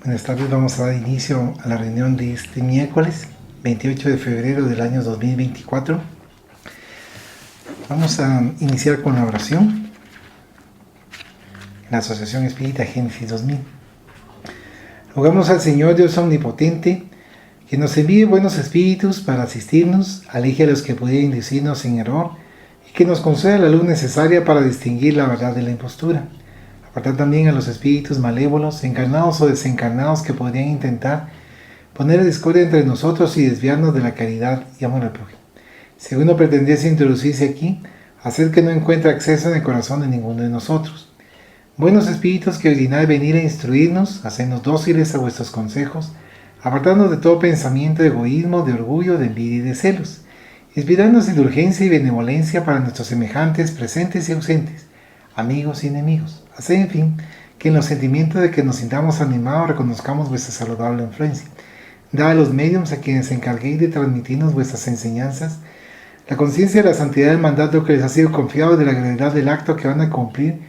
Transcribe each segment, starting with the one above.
Buenas tardes, vamos a dar inicio a la reunión de este miércoles 28 de febrero del año 2024. Vamos a iniciar con la oración en la Asociación Espírita Génesis 2000. Rogamos al Señor Dios Omnipotente que nos envíe buenos espíritus para asistirnos, aleje a los que pudieran inducirnos en error y que nos conceda la luz necesaria para distinguir la verdad de la impostura. Apartar también a los espíritus malévolos, encarnados o desencarnados, que podrían intentar poner discordia entre nosotros y desviarnos de la caridad y amor al prójimo. Si alguno pretendiese introducirse aquí, haced que no encuentre acceso en el corazón de ninguno de nosotros. Buenos espíritus que ordináis venir a instruirnos, hacernos dóciles a vuestros consejos, apartarnos de todo pensamiento de egoísmo, de orgullo, de envidia y de celos, inspirarnos indulgencia y benevolencia para nuestros semejantes presentes y ausentes, amigos y enemigos. Haced, en fin, que en los sentimientos de que nos sintamos animados reconozcamos vuestra saludable influencia. Dad a los médiums a quienes encarguéis de transmitirnos vuestras enseñanzas la conciencia de la santidad del mandato que les ha sido confiado y de la gravedad del acto que van a cumplir,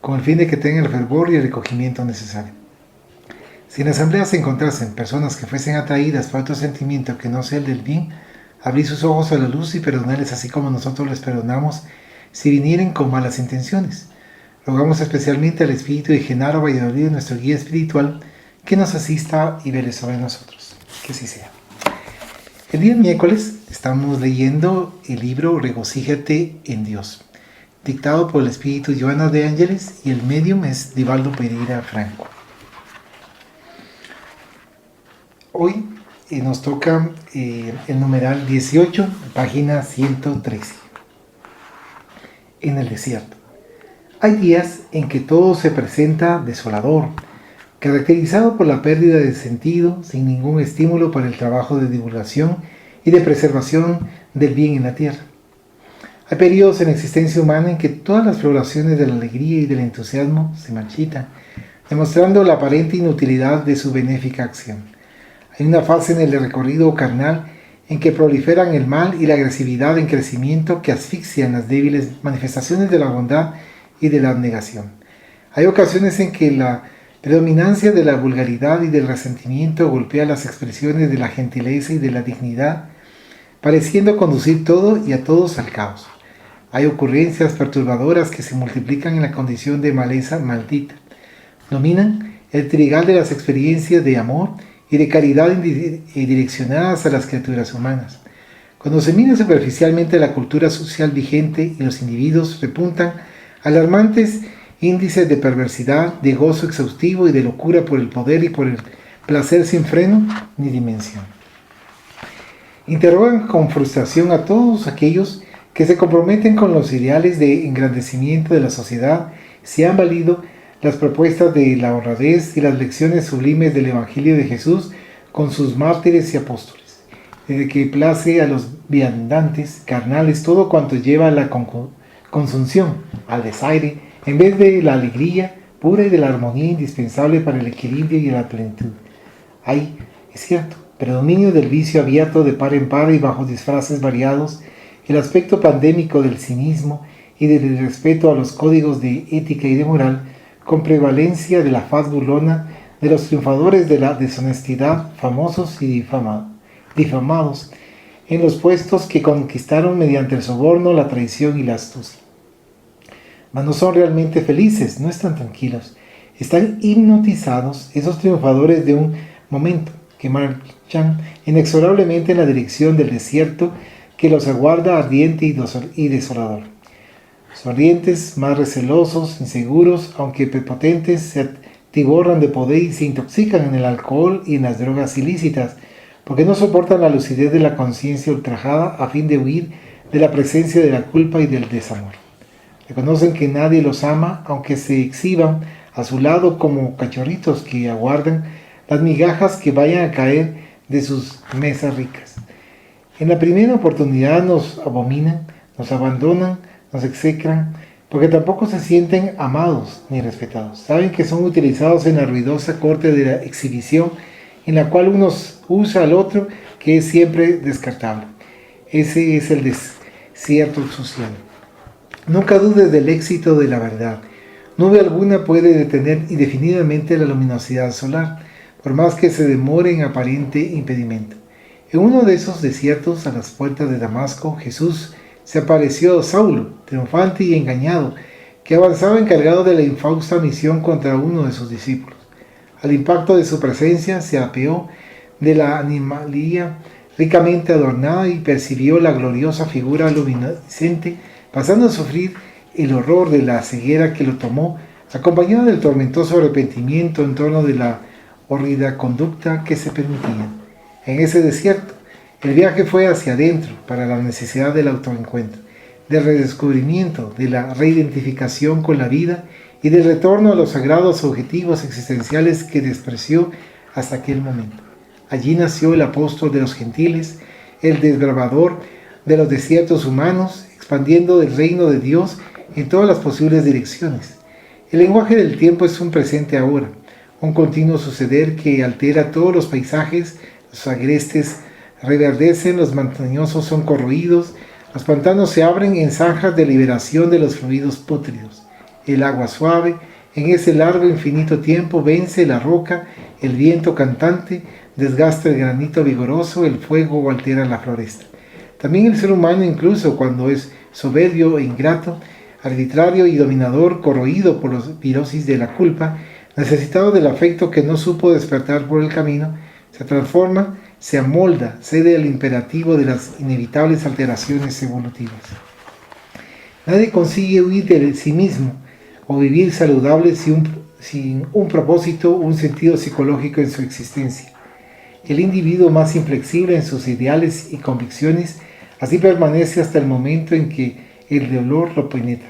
con el fin de que tengan el fervor y el recogimiento necesario. Si en la asamblea se encontrasen personas que fuesen atraídas por otro sentimiento que no sea el del bien, abrid sus ojos a la luz y perdonadles así como nosotros les perdonamos si vinieren con malas intenciones. Rogamos especialmente al espíritu de Genaro Valladolid, nuestro guía espiritual, que nos asista y vele sobre nosotros. Que así sea. El día miércoles estamos leyendo el libro Regocíjate en Dios, dictado por el espíritu Joana de Ángeles, y el medium es Divaldo Pereira Franco. Hoy nos toca el numeral 18, página 113. En el desierto. Hay días en que todo se presenta desolador, caracterizado por la pérdida de sentido, sin ningún estímulo para el trabajo de divulgación y de preservación del bien en la tierra. Hay periodos en la existencia humana en que todas las floraciones de la alegría y del entusiasmo se marchitan, demostrando la aparente inutilidad de su benéfica acción. Hay una fase en el recorrido carnal en que proliferan el mal y la agresividad en crecimiento que asfixian las débiles manifestaciones de la bondad y de la abnegación. Hay ocasiones en que la predominancia de la vulgaridad y del resentimiento golpea las expresiones de la gentileza y de la dignidad, pareciendo conducir todo y a todos al caos. Hay ocurrencias perturbadoras que se multiplican en la condición de maleza maldita. Dominan el trigal de las experiencias de amor y de caridad direccionadas a las criaturas humanas. Cuando se mira superficialmente la cultura social vigente y los individuos repuntan alarmantes índices de perversidad, de gozo exhaustivo y de locura por el poder y por el placer sin freno ni dimensión. Interrogan con frustración a todos aquellos que se comprometen con los ideales de engrandecimiento de la sociedad, si han valido las propuestas de la honradez y las lecciones sublimes del Evangelio de Jesús con sus mártires y apóstoles, desde que place a los viandantes carnales todo cuanto lleva a la consunción, al desaire, en vez de la alegría pura y de la armonía indispensable para el equilibrio y la plenitud. Hay, es cierto, predominio del vicio abierto de par en par y bajo disfraces variados, el aspecto pandémico del cinismo y del irrespeto a los códigos de ética y de moral, con prevalencia de la faz burlona de los triunfadores de la deshonestidad, famosos y difamados en los puestos que conquistaron mediante el soborno, la traición y la astucia. Mas no son realmente felices, no están tranquilos, están hipnotizados esos triunfadores de un momento que marchan inexorablemente en la dirección del desierto que los aguarda ardiente y desolador. Sonrientes, más recelosos, inseguros, aunque prepotentes, se atiborran de poder y se intoxican en el alcohol y en las drogas ilícitas, porque no soportan la lucidez de la conciencia ultrajada a fin de huir de la presencia de la culpa y del desamor. Reconocen que nadie los ama, aunque se exhiban a su lado como cachorritos que aguardan las migajas que vayan a caer de sus mesas ricas. En la primera oportunidad nos abominan, nos abandonan, nos execran, porque tampoco se sienten amados ni respetados. Saben que son utilizados en la ruidosa corte de la exhibición, en la cual uno usa al otro, que es siempre descartable. Ese es el desierto social. Nunca dudes del éxito de la verdad. Nube alguna puede detener indefinidamente la luminosidad solar, por más que se demore en aparente impedimento. En uno de esos desiertos, a las puertas de Damasco, Jesús se apareció a Saulo, triunfante y engañado, que avanzaba encargado de la infausta misión contra uno de sus discípulos. Al impacto de su presencia se apeó de la animalía ricamente adornada y percibió la gloriosa figura luminiscente, pasando a sufrir el horror de la ceguera que lo tomó, acompañado del tormentoso arrepentimiento en torno de la horrida conducta que se permitía. En ese desierto, el viaje fue hacia adentro para la necesidad del autoencuentro, del redescubrimiento, de la reidentificación con la vida y del retorno a los sagrados objetivos existenciales que despreció hasta aquel momento. Allí nació el apóstol de los gentiles, el desbravador de los desiertos humanos, expandiendo el reino de Dios en todas las posibles direcciones. El lenguaje del tiempo es un presente ahora, un continuo suceder que altera todos los paisajes. Los agrestes reverdecen, los montañosos son corroídos, los pantanos se abren en zanjas de liberación de los fluidos pútridos. El agua suave, en ese largo infinito tiempo, vence la roca, el viento cantante desgasta el granito vigoroso, el fuego altera la floresta. También el ser humano, incluso cuando es soberbio e ingrato, arbitrario y dominador, corroído por los virosis de la culpa, necesitado del afecto que no supo despertar por el camino, se transforma, se amolda, cede al imperativo de las inevitables alteraciones evolutivas. Nadie consigue huir de sí mismo o vivir saludable sin un propósito, un sentido psicológico en su existencia. El individuo más inflexible en sus ideales y convicciones así permanece hasta el momento en que el dolor lo penetra,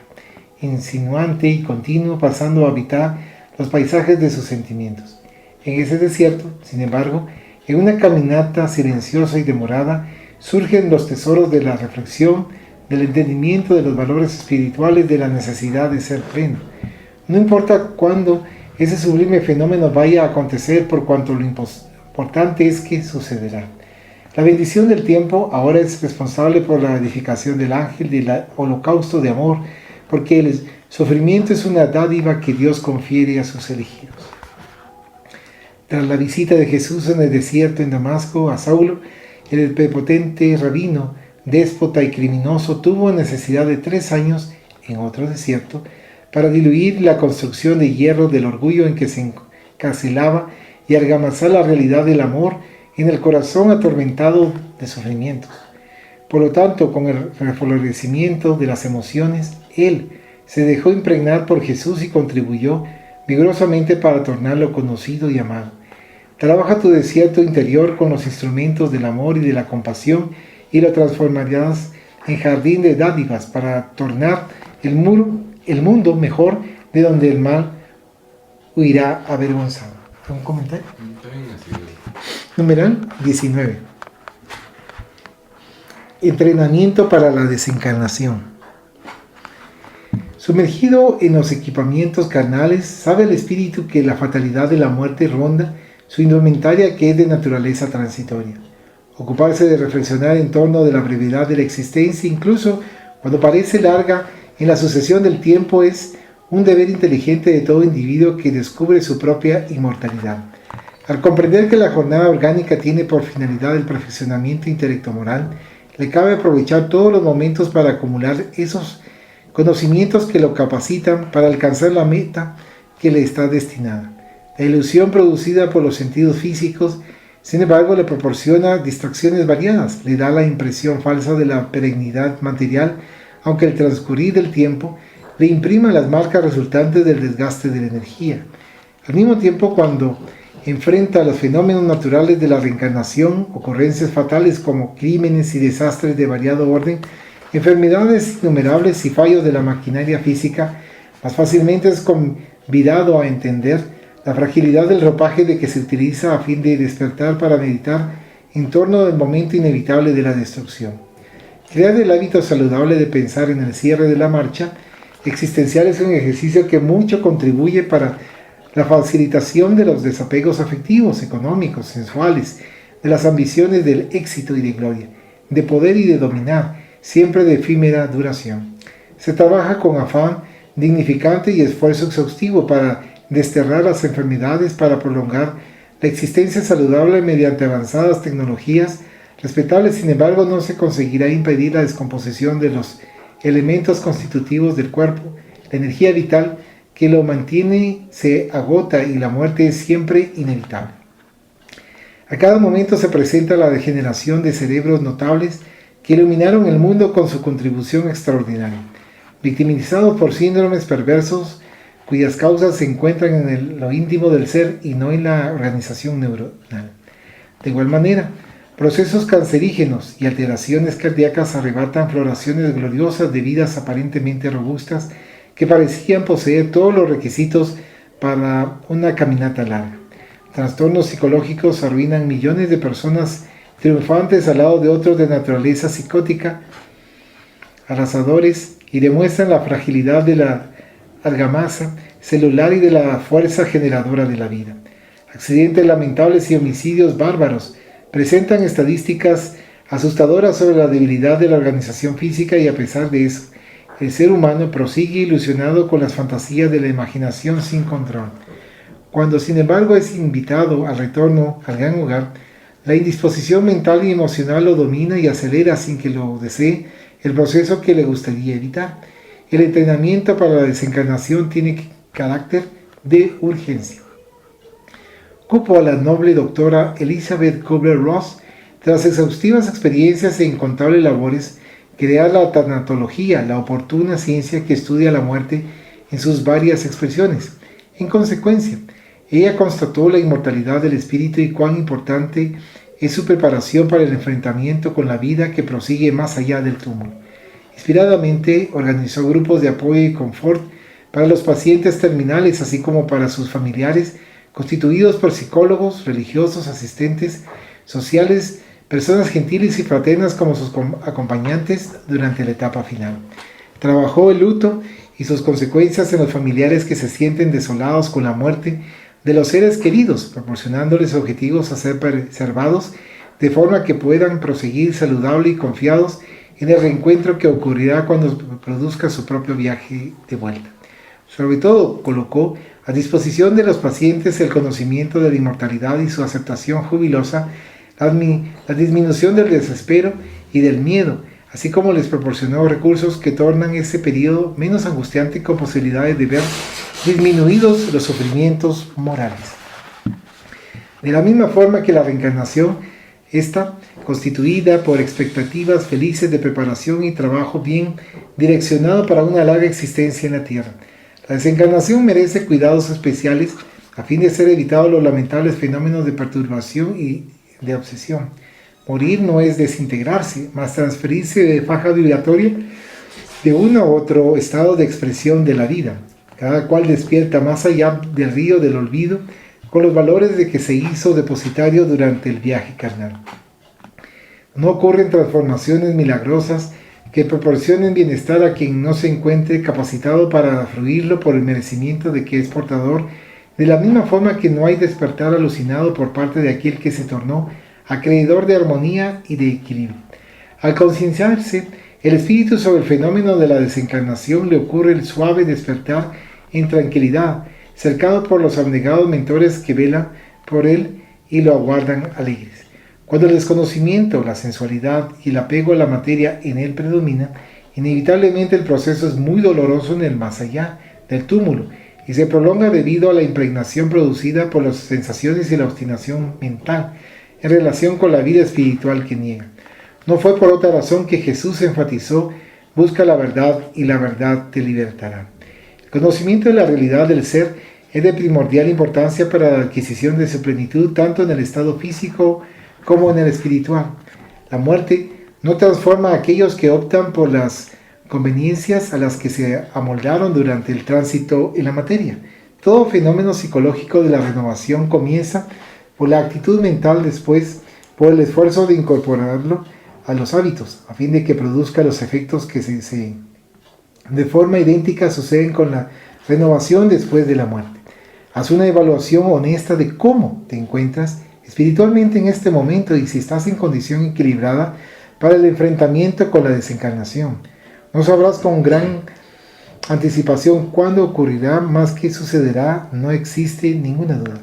insinuante y continuo, pasando a habitar los paisajes de sus sentimientos. En ese desierto, sin embargo, en una caminata silenciosa y demorada, surgen los tesoros de la reflexión, del entendimiento de los valores espirituales, de la necesidad de ser pleno. No importa cuándo ese sublime fenómeno vaya a acontecer, por cuanto lo importante es que sucederá. La bendición del tiempo ahora es responsable por la edificación del ángel del holocausto de amor, porque el sufrimiento es una dádiva que Dios confiere a sus elegidos. Tras la visita de Jesús en el desierto en Damasco a Saulo, el prepotente rabino, déspota y criminoso, tuvo necesidad de 3 años en otro desierto para diluir la construcción de hierro del orgullo en que se encarcelaba y argamazar la realidad del amor en el corazón atormentado de sufrimientos. Por lo tanto, con el reflorecimiento de las emociones, él se dejó impregnar por Jesús y contribuyó vigorosamente para tornarlo conocido y amado. Trabaja tu desierto interior con los instrumentos del amor y de la compasión y lo transformarás en jardín de dádivas para tornar el mundo mejor, de donde el mal huirá avergonzado. ¿Un comentario? Numeral 19. Entrenamiento para la desencarnación. Sumergido en los equipamientos carnales, sabe el espíritu que la fatalidad de la muerte ronda su indumentaria, que es de naturaleza transitoria. Ocuparse de reflexionar en torno de la brevedad de la existencia, incluso cuando parece larga en la sucesión del tiempo, es un deber inteligente de todo individuo que descubre su propia inmortalidad. Al comprender que la jornada orgánica tiene por finalidad el perfeccionamiento intelecto-moral, le cabe aprovechar todos los momentos para acumular esos conocimientos que lo capacitan para alcanzar la meta que le está destinada. La ilusión producida por los sentidos físicos, sin embargo, le proporciona distracciones variadas, le da la impresión falsa de la perennidad material, aunque el transcurrir del tiempo le imprima las marcas resultantes del desgaste de la energía. Al mismo tiempo, cuando enfrenta los fenómenos naturales de la reencarnación, ocurrencias fatales como crímenes y desastres de variado orden, enfermedades innumerables y fallos de la maquinaria física, más fácilmente es convidado a entender la fragilidad del ropaje de que se utiliza a fin de despertar para meditar en torno del momento inevitable de la destrucción. Crear el hábito saludable de pensar en el cierre de la marcha existencial es un ejercicio que mucho contribuye para la facilitación de los desapegos afectivos, económicos, sensuales, de las ambiciones del éxito y de gloria, de poder y de dominar, siempre de efímera duración. Se trabaja con afán dignificante y esfuerzo exhaustivo para desterrar las enfermedades, para prolongar La existencia saludable mediante avanzadas tecnologías respetables, sin embargo, no se conseguirá impedir la descomposición de los elementos constitutivos del cuerpo. La energía vital que lo mantiene se agota y la muerte es siempre inevitable. A cada momento se presenta la degeneración de cerebros notables que iluminaron el mundo con su contribución extraordinaria, victimizados por síndromes perversos cuyas causas se encuentran en lo íntimo del ser y no en la organización neuronal. De igual manera, procesos cancerígenos y alteraciones cardíacas arrebatan floraciones gloriosas de vidas aparentemente robustas que parecían poseer todos los requisitos para una caminata larga. Trastornos psicológicos arruinan millones de personas triunfantes al lado de otros de naturaleza psicótica, arrasadores, y demuestran la fragilidad de la argamasa celular y de la fuerza generadora de la vida. Accidentes lamentables y homicidios bárbaros presentan estadísticas asustadoras sobre la debilidad de la organización física y a pesar de eso, el ser humano prosigue ilusionado con las fantasías de la imaginación sin control. Cuando sin embargo es invitado al retorno al gran hogar, la indisposición mental y emocional lo domina y acelera sin que lo desee el proceso que le gustaría evitar. El entrenamiento para la desencarnación tiene carácter de urgencia. Cupo a la noble doctora Elizabeth Kubler-Ross, tras exhaustivas experiencias e incontables labores, crear la tanatología, la oportuna ciencia que estudia la muerte en sus varias expresiones. En consecuencia, ella constató la inmortalidad del espíritu y cuán importante es su preparación para el enfrentamiento con la vida que prosigue más allá del túmulo. Inspiradamente, organizó grupos de apoyo y confort para los pacientes terminales, así como para sus familiares, constituidos por psicólogos, religiosos, asistentes sociales, personas gentiles y fraternas como sus acompañantes durante la etapa final. Trabajó el luto y sus consecuencias en los familiares que se sienten desolados con la muerte de los seres queridos, proporcionándoles objetivos a ser preservados de forma que puedan proseguir saludables y confiados en el reencuentro que ocurrirá cuando produzca su propio viaje de vuelta. Sobre todo, colocó a disposición de los pacientes el conocimiento de la inmortalidad y su aceptación jubilosa, la disminución del desespero y del miedo, así como les proporcionó recursos que tornan ese periodo menos angustiante con posibilidades de ver disminuidos los sufrimientos morales. De la misma forma que la reencarnación está constituida por expectativas felices de preparación y trabajo bien direccionado para una larga existencia en la tierra. La desencarnación merece cuidados especiales a fin de ser evitados los lamentables fenómenos de perturbación y de obsesión. Morir no es desintegrarse, mas transferirse de faja vibratoria de uno a otro estado de expresión de la vida. Cada cual despierta más allá del río del olvido con los valores de que se hizo depositario durante el viaje carnal. No ocurren transformaciones milagrosas que proporcionen bienestar a quien no se encuentre capacitado para fruirlo por el merecimiento de que es portador, de la misma forma que no hay despertar alucinado por parte de aquel que se tornó acreedor de armonía y de equilibrio. Al concienciarse el espíritu sobre el fenómeno de la desencarnación, le ocurre el suave despertar en tranquilidad, cercado por los abnegados mentores que velan por él y lo aguardan alegres. Cuando el desconocimiento, la sensualidad y el apego a la materia en él predominan, inevitablemente el proceso es muy doloroso en el más allá del túmulo y se prolonga debido a la impregnación producida por las sensaciones y la obstinación mental en relación con la vida espiritual que niega. No fue por otra razón que Jesús enfatizó: busca la verdad y la verdad te libertará. El conocimiento de la realidad del ser es de primordial importancia para la adquisición de su plenitud tanto en el estado físico como en el espiritual. La muerte no transforma a aquellos que optan por las conveniencias a las que se amoldaron durante el tránsito en la materia. Todo fenómeno psicológico de la renovación comienza por la actitud mental, después por el esfuerzo de incorporarlo a los hábitos, a fin de que produzca los efectos que de forma idéntica suceden con la renovación después de la muerte. Haz una evaluación honesta de cómo te encuentras espiritualmente en este momento y si estás en condición equilibrada para el enfrentamiento con la desencarnación. No sabrás con gran anticipación cuándo ocurrirá, más que sucederá, no existe ninguna duda.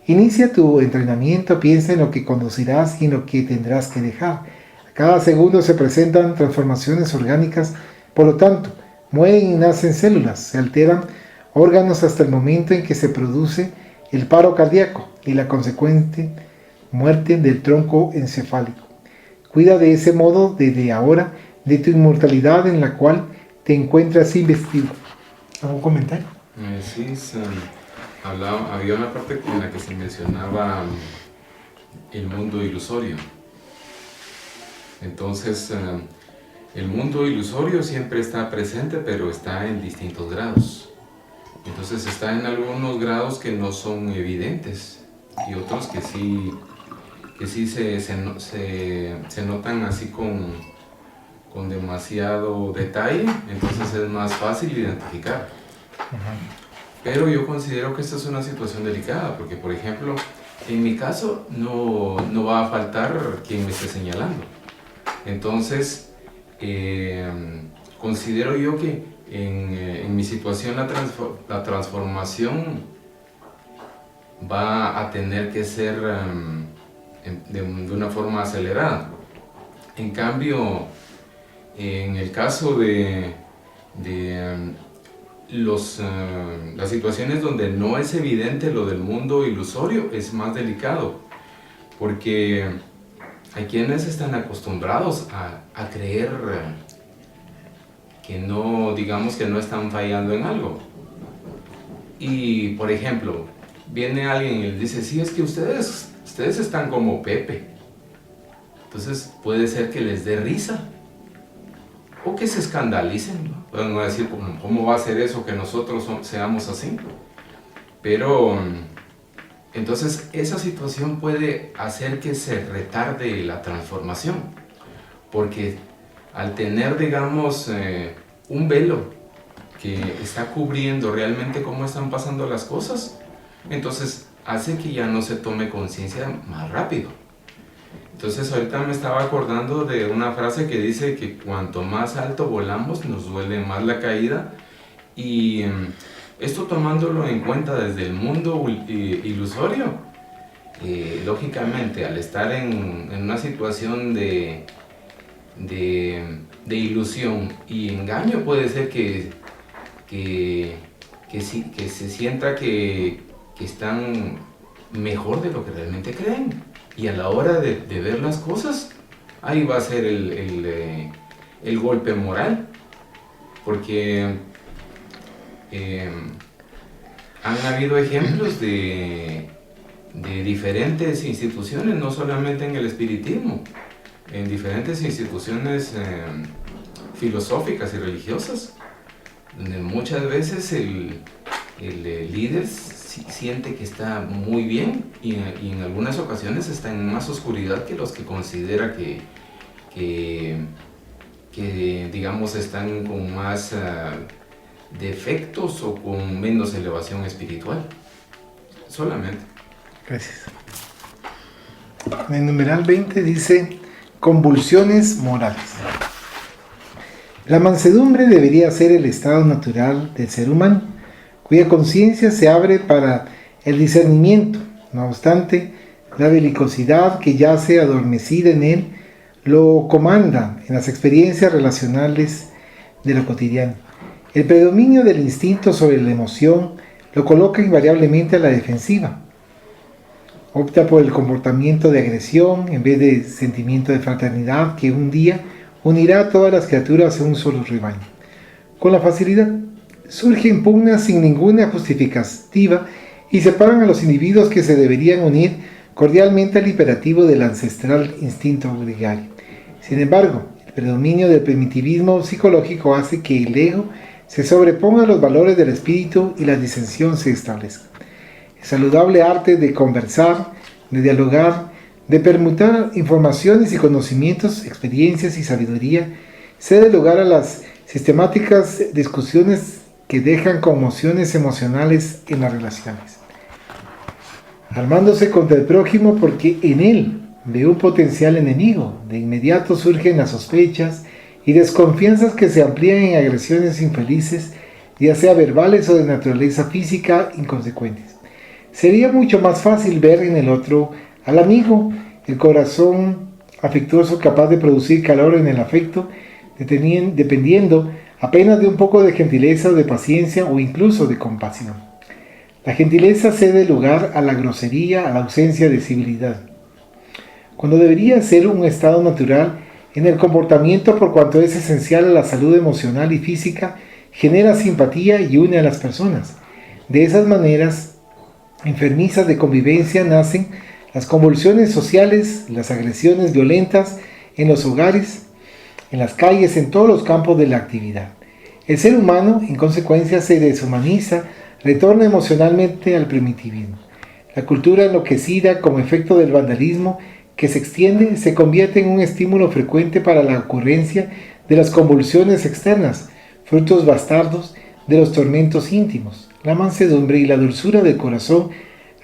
Inicia tu entrenamiento, piensa en lo que conducirás y en lo que tendrás que dejar. A cada segundo se presentan transformaciones orgánicas, por lo tanto, mueren y nacen células, se alteran órganos hasta el momento en que se produce el paro cardíaco y la consecuente muerte del tronco encefálico. Cuida de ese modo desde ahora de tu inmortalidad en la cual te encuentras investido. ¿Algún comentario? Sí, había una parte en la que se mencionaba el mundo ilusorio. Entonces, el mundo ilusorio siempre está presente, pero está en distintos grados. Entonces está en algunos grados que no son evidentes y otros que sí se notan así con demasiado detalle, entonces es más fácil identificar. Pero yo considero que esta es una situación delicada, porque por ejemplo, en mi caso no va a faltar quien me esté señalando. Entonces, considero yo que en mi situación la transformación va a tener que ser de una forma acelerada. En cambio, en el caso de las situaciones donde no es evidente lo del mundo ilusorio, es más delicado, porque hay quienes están acostumbrados a creer que no, digamos que no están fallando en algo. Y, por ejemplo, viene alguien y les dice, sí, es que ustedes están como Pepe. Entonces puede ser que les dé risa o que se escandalicen, ¿no? Pueden decir, ¿cómo va a ser eso que nosotros seamos así? Pero entonces esa situación puede hacer que se retarde la transformación, porque al tener, digamos, un velo que está cubriendo realmente cómo están pasando las cosas, entonces hace que ya no se tome conciencia más rápido. Entonces ahorita me estaba acordando de una frase que dice que cuanto más alto volamos nos duele más la caída, y esto tomándolo en cuenta desde el mundo ilusorio, lógicamente al estar en una situación de ilusión y engaño, puede ser que se sienta que están mejor de lo que realmente creen, y a la hora de ver las cosas, ahí va a ser el golpe moral, porque han habido ejemplos de diferentes instituciones, no solamente en el espiritismo, en diferentes instituciones filosóficas y religiosas, donde muchas veces el líder siente que está muy bien, y en algunas ocasiones está en más oscuridad que los que considera que digamos están con más defectos o con menos elevación espiritual. Solamente. Gracias. En el numeral 20 dice convulsiones morales. La mansedumbre debería ser el estado natural del ser humano, cuya conciencia se abre para el discernimiento. No obstante, la belicosidad que yace adormecida en él lo comanda en las experiencias relacionales de lo cotidiano. El predominio del instinto sobre la emoción lo coloca invariablemente a la defensiva. Opta por el comportamiento de agresión en vez de sentimiento de fraternidad que un día unirá a todas las criaturas en un solo rebaño. Con la facilidad surgen pugnas sin ninguna justificativa y separan a los individuos que se deberían unir cordialmente al imperativo del ancestral instinto gregario. Sin embargo, el predominio del primitivismo psicológico hace que el ego se sobreponga a los valores del espíritu y la disensión se establezca. El saludable arte de conversar, de dialogar, de permutar informaciones y conocimientos, experiencias y sabiduría, cede lugar a las sistemáticas discusiones que dejan conmociones emocionales en las relaciones, armándose contra el prójimo porque en él ve un potencial enemigo. De inmediato surgen las sospechas y desconfianzas que se amplían en agresiones infelices, ya sea verbales o de naturaleza física inconsecuentes. Sería mucho más fácil ver en el otro al amigo, el corazón afectuoso capaz de producir calor en el afecto, dependiendo apenas de un poco de gentileza o de paciencia o incluso de compasión. La gentileza cede lugar a la grosería, a la ausencia de civilidad, cuando debería ser un estado natural en el comportamiento por cuanto es esencial a la salud emocional y física, genera simpatía y une a las personas. De esas maneras enfermizas de convivencia nacen las convulsiones sociales, las agresiones violentas en los hogares, en las calles, en todos los campos de la actividad. El ser humano, en consecuencia, se deshumaniza, retorna emocionalmente al primitivismo. La cultura enloquecida como efecto del vandalismo que se extiende se convierte en un estímulo frecuente para la ocurrencia de las convulsiones externas, frutos bastardos de los tormentos íntimos. La mansedumbre y la dulzura del corazón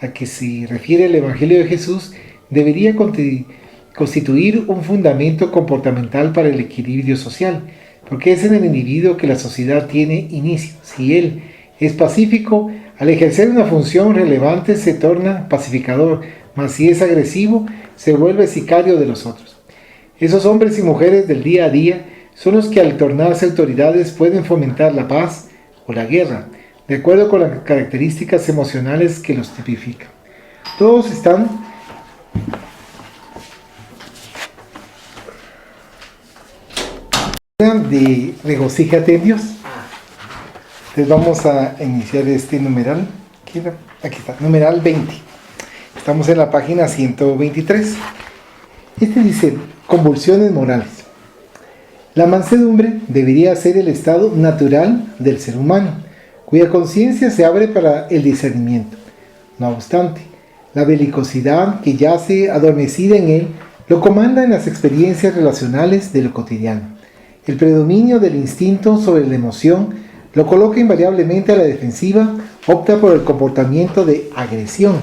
a que se refiere el Evangelio de Jesús debería constituir un fundamento comportamental para el equilibrio social, porque es en el individuo que la sociedad tiene inicio. Si él es pacífico, al ejercer una función relevante se torna pacificador, mas si es agresivo, se vuelve sicario de los otros. Esos hombres y mujeres del día a día son los que al tornarse autoridades pueden fomentar la paz o la guerra, de acuerdo con las características emocionales que los tipifican. Todos están de regocíjate en Dios. Entonces vamos a iniciar este numeral. Aquí está, numeral 20. Estamos en la página 123. Este dice, convulsiones morales. La mansedumbre debería ser el estado natural del ser humano, cuya conciencia se abre para el discernimiento. No obstante, la belicosidad que yace adormecida en él lo comanda en las experiencias relacionales de lo cotidiano. El predominio del instinto sobre la emoción lo coloca invariablemente a la defensiva, opta por el comportamiento de agresión,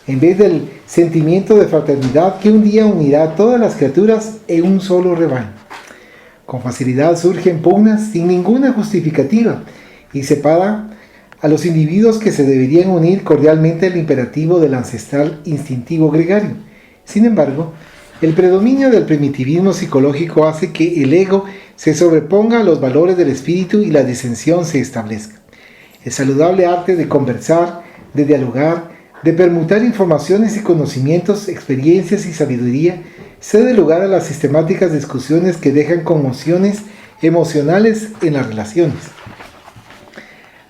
en vez del sentimiento de fraternidad que un día unirá a todas las criaturas en un solo rebaño. Con facilidad surgen pugnas sin ninguna justificativa y separa a los individuos que se deberían unir cordialmente al imperativo del ancestral instintivo gregario. Sin embargo, el predominio del primitivismo psicológico hace que el ego se sobreponga a los valores del espíritu y la disensión se establezca. El saludable arte de conversar, de dialogar, de permutar informaciones y conocimientos, experiencias y sabiduría, cede lugar a las sistemáticas discusiones que dejan conmociones emocionales en las relaciones.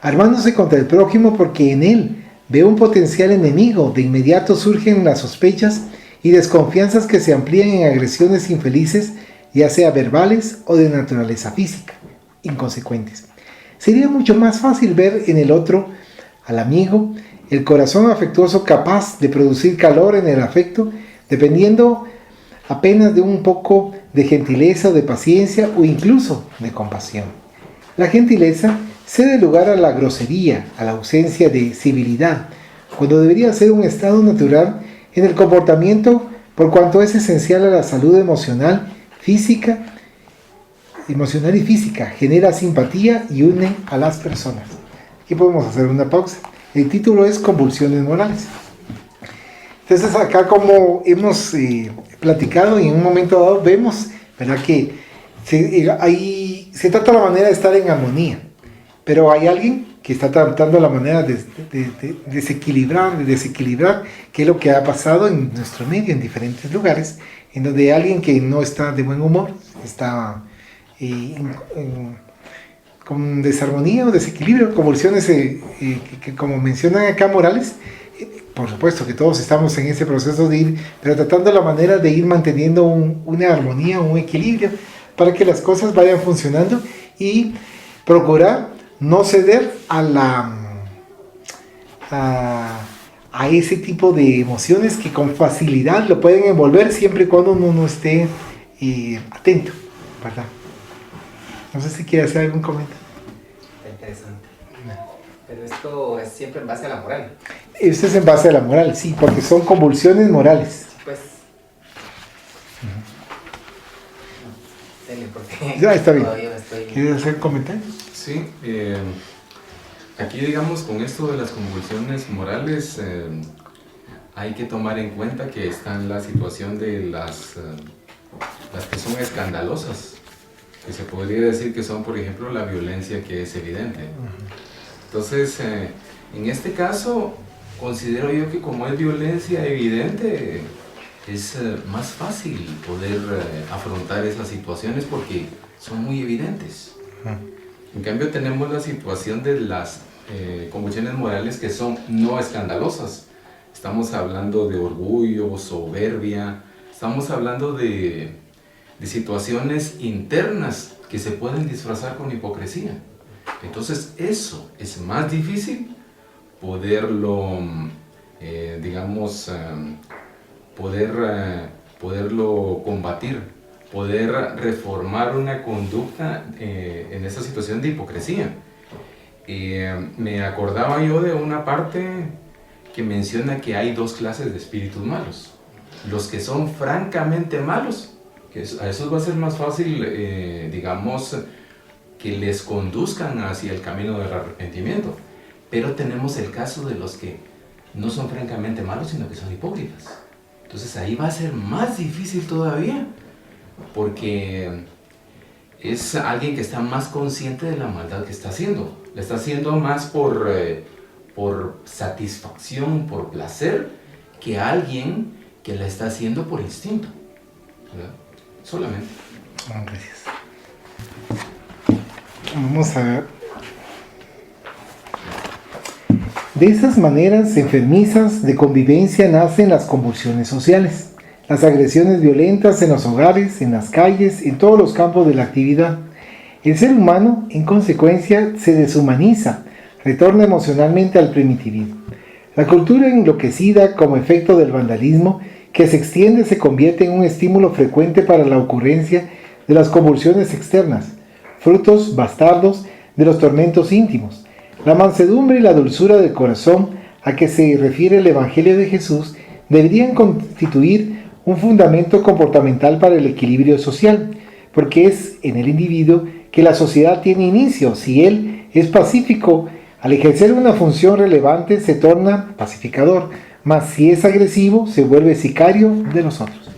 Armándose contra el prójimo porque en él ve un potencial enemigo, de inmediato surgen las sospechas y desconfianzas que se amplían en agresiones infelices, ya sea verbales o de naturaleza física, inconsecuentes. Sería mucho más fácil ver en el otro, al amigo, el corazón afectuoso capaz de producir calor en el afecto, dependiendo apenas de un poco de gentileza o de paciencia o incluso de compasión. La gentileza cede lugar a la grosería, a la ausencia de civilidad, cuando debería ser un estado natural en el comportamiento por cuanto es esencial a la salud emocional y física, genera simpatía y une a las personas. Aquí podemos hacer una pausa. El título es Convulsiones morales. Entonces acá, como hemos platicado y en un momento dado vemos, ¿verdad?, que se trata la manera de estar en armonía, pero hay alguien que está tratando la manera de desequilibrar, que es lo que ha pasado en nuestro medio, en diferentes lugares, en donde hay alguien que no está de buen humor, está con desarmonía o desequilibrio, convulsiones que como mencionan acá Morales. Por supuesto que todos estamos en ese proceso de ir, pero tratando la manera de ir manteniendo una armonía, un equilibrio, para que las cosas vayan funcionando y procurar no ceder a ese tipo de emociones que con facilidad lo pueden envolver siempre y cuando uno no esté atento, ¿verdad? No sé si quiere hacer algún comentario. Está interesante. Pero esto es siempre en base a la moral. Esto es en base a la moral, sí, porque son convulsiones morales. Pues. Dele, porque Ya está bien. todavía me estoy... ¿Quieres hacer un comentario? Sí, aquí digamos con esto de las convulsiones morales hay que tomar en cuenta que está en la situación de las que son escandalosas, que se podría decir que son, por ejemplo, la violencia que es evidente. Entonces, en este caso, considero yo que como es violencia evidente, es más fácil poder afrontar esas situaciones porque son muy evidentes. En cambio, tenemos la situación de las convulsiones morales que son no escandalosas. Estamos hablando de orgullo, soberbia, estamos hablando de situaciones internas que se pueden disfrazar con hipocresía. Entonces eso es más difícil poderlo, poderlo combatir, poder reformar una conducta en esa situación de hipocresía. Me acordaba yo de una parte que menciona que hay dos clases de espíritus malos. Los que son francamente malos, que a esos va a ser más fácil, que les conduzcan hacia el camino del arrepentimiento. Pero tenemos el caso de los que no son francamente malos, sino que son hipócritas. Entonces ahí va a ser más difícil todavía, porque es alguien que está más consciente de la maldad que está haciendo. La está haciendo más por satisfacción, por placer, que alguien que la está haciendo por instinto, ¿verdad? Solamente. Gracias. Vamos a ver. De esas maneras enfermizas de convivencia nacen las convulsiones sociales, las agresiones violentas en los hogares, en las calles, en todos los campos de la actividad. El ser humano, en consecuencia, se deshumaniza, retorna emocionalmente al primitivismo. La cultura enloquecida como efecto del vandalismo que se extiende se convierte en un estímulo frecuente para la ocurrencia de las convulsiones externas, frutos bastardos de los tormentos íntimos. La mansedumbre y la dulzura del corazón a que se refiere el Evangelio de Jesús deberían constituir un fundamento comportamental para el equilibrio social, porque es en el individuo que la sociedad tiene inicio. Si él es pacífico, al ejercer una función relevante se torna pacificador, mas si es agresivo se vuelve sicario de los otros.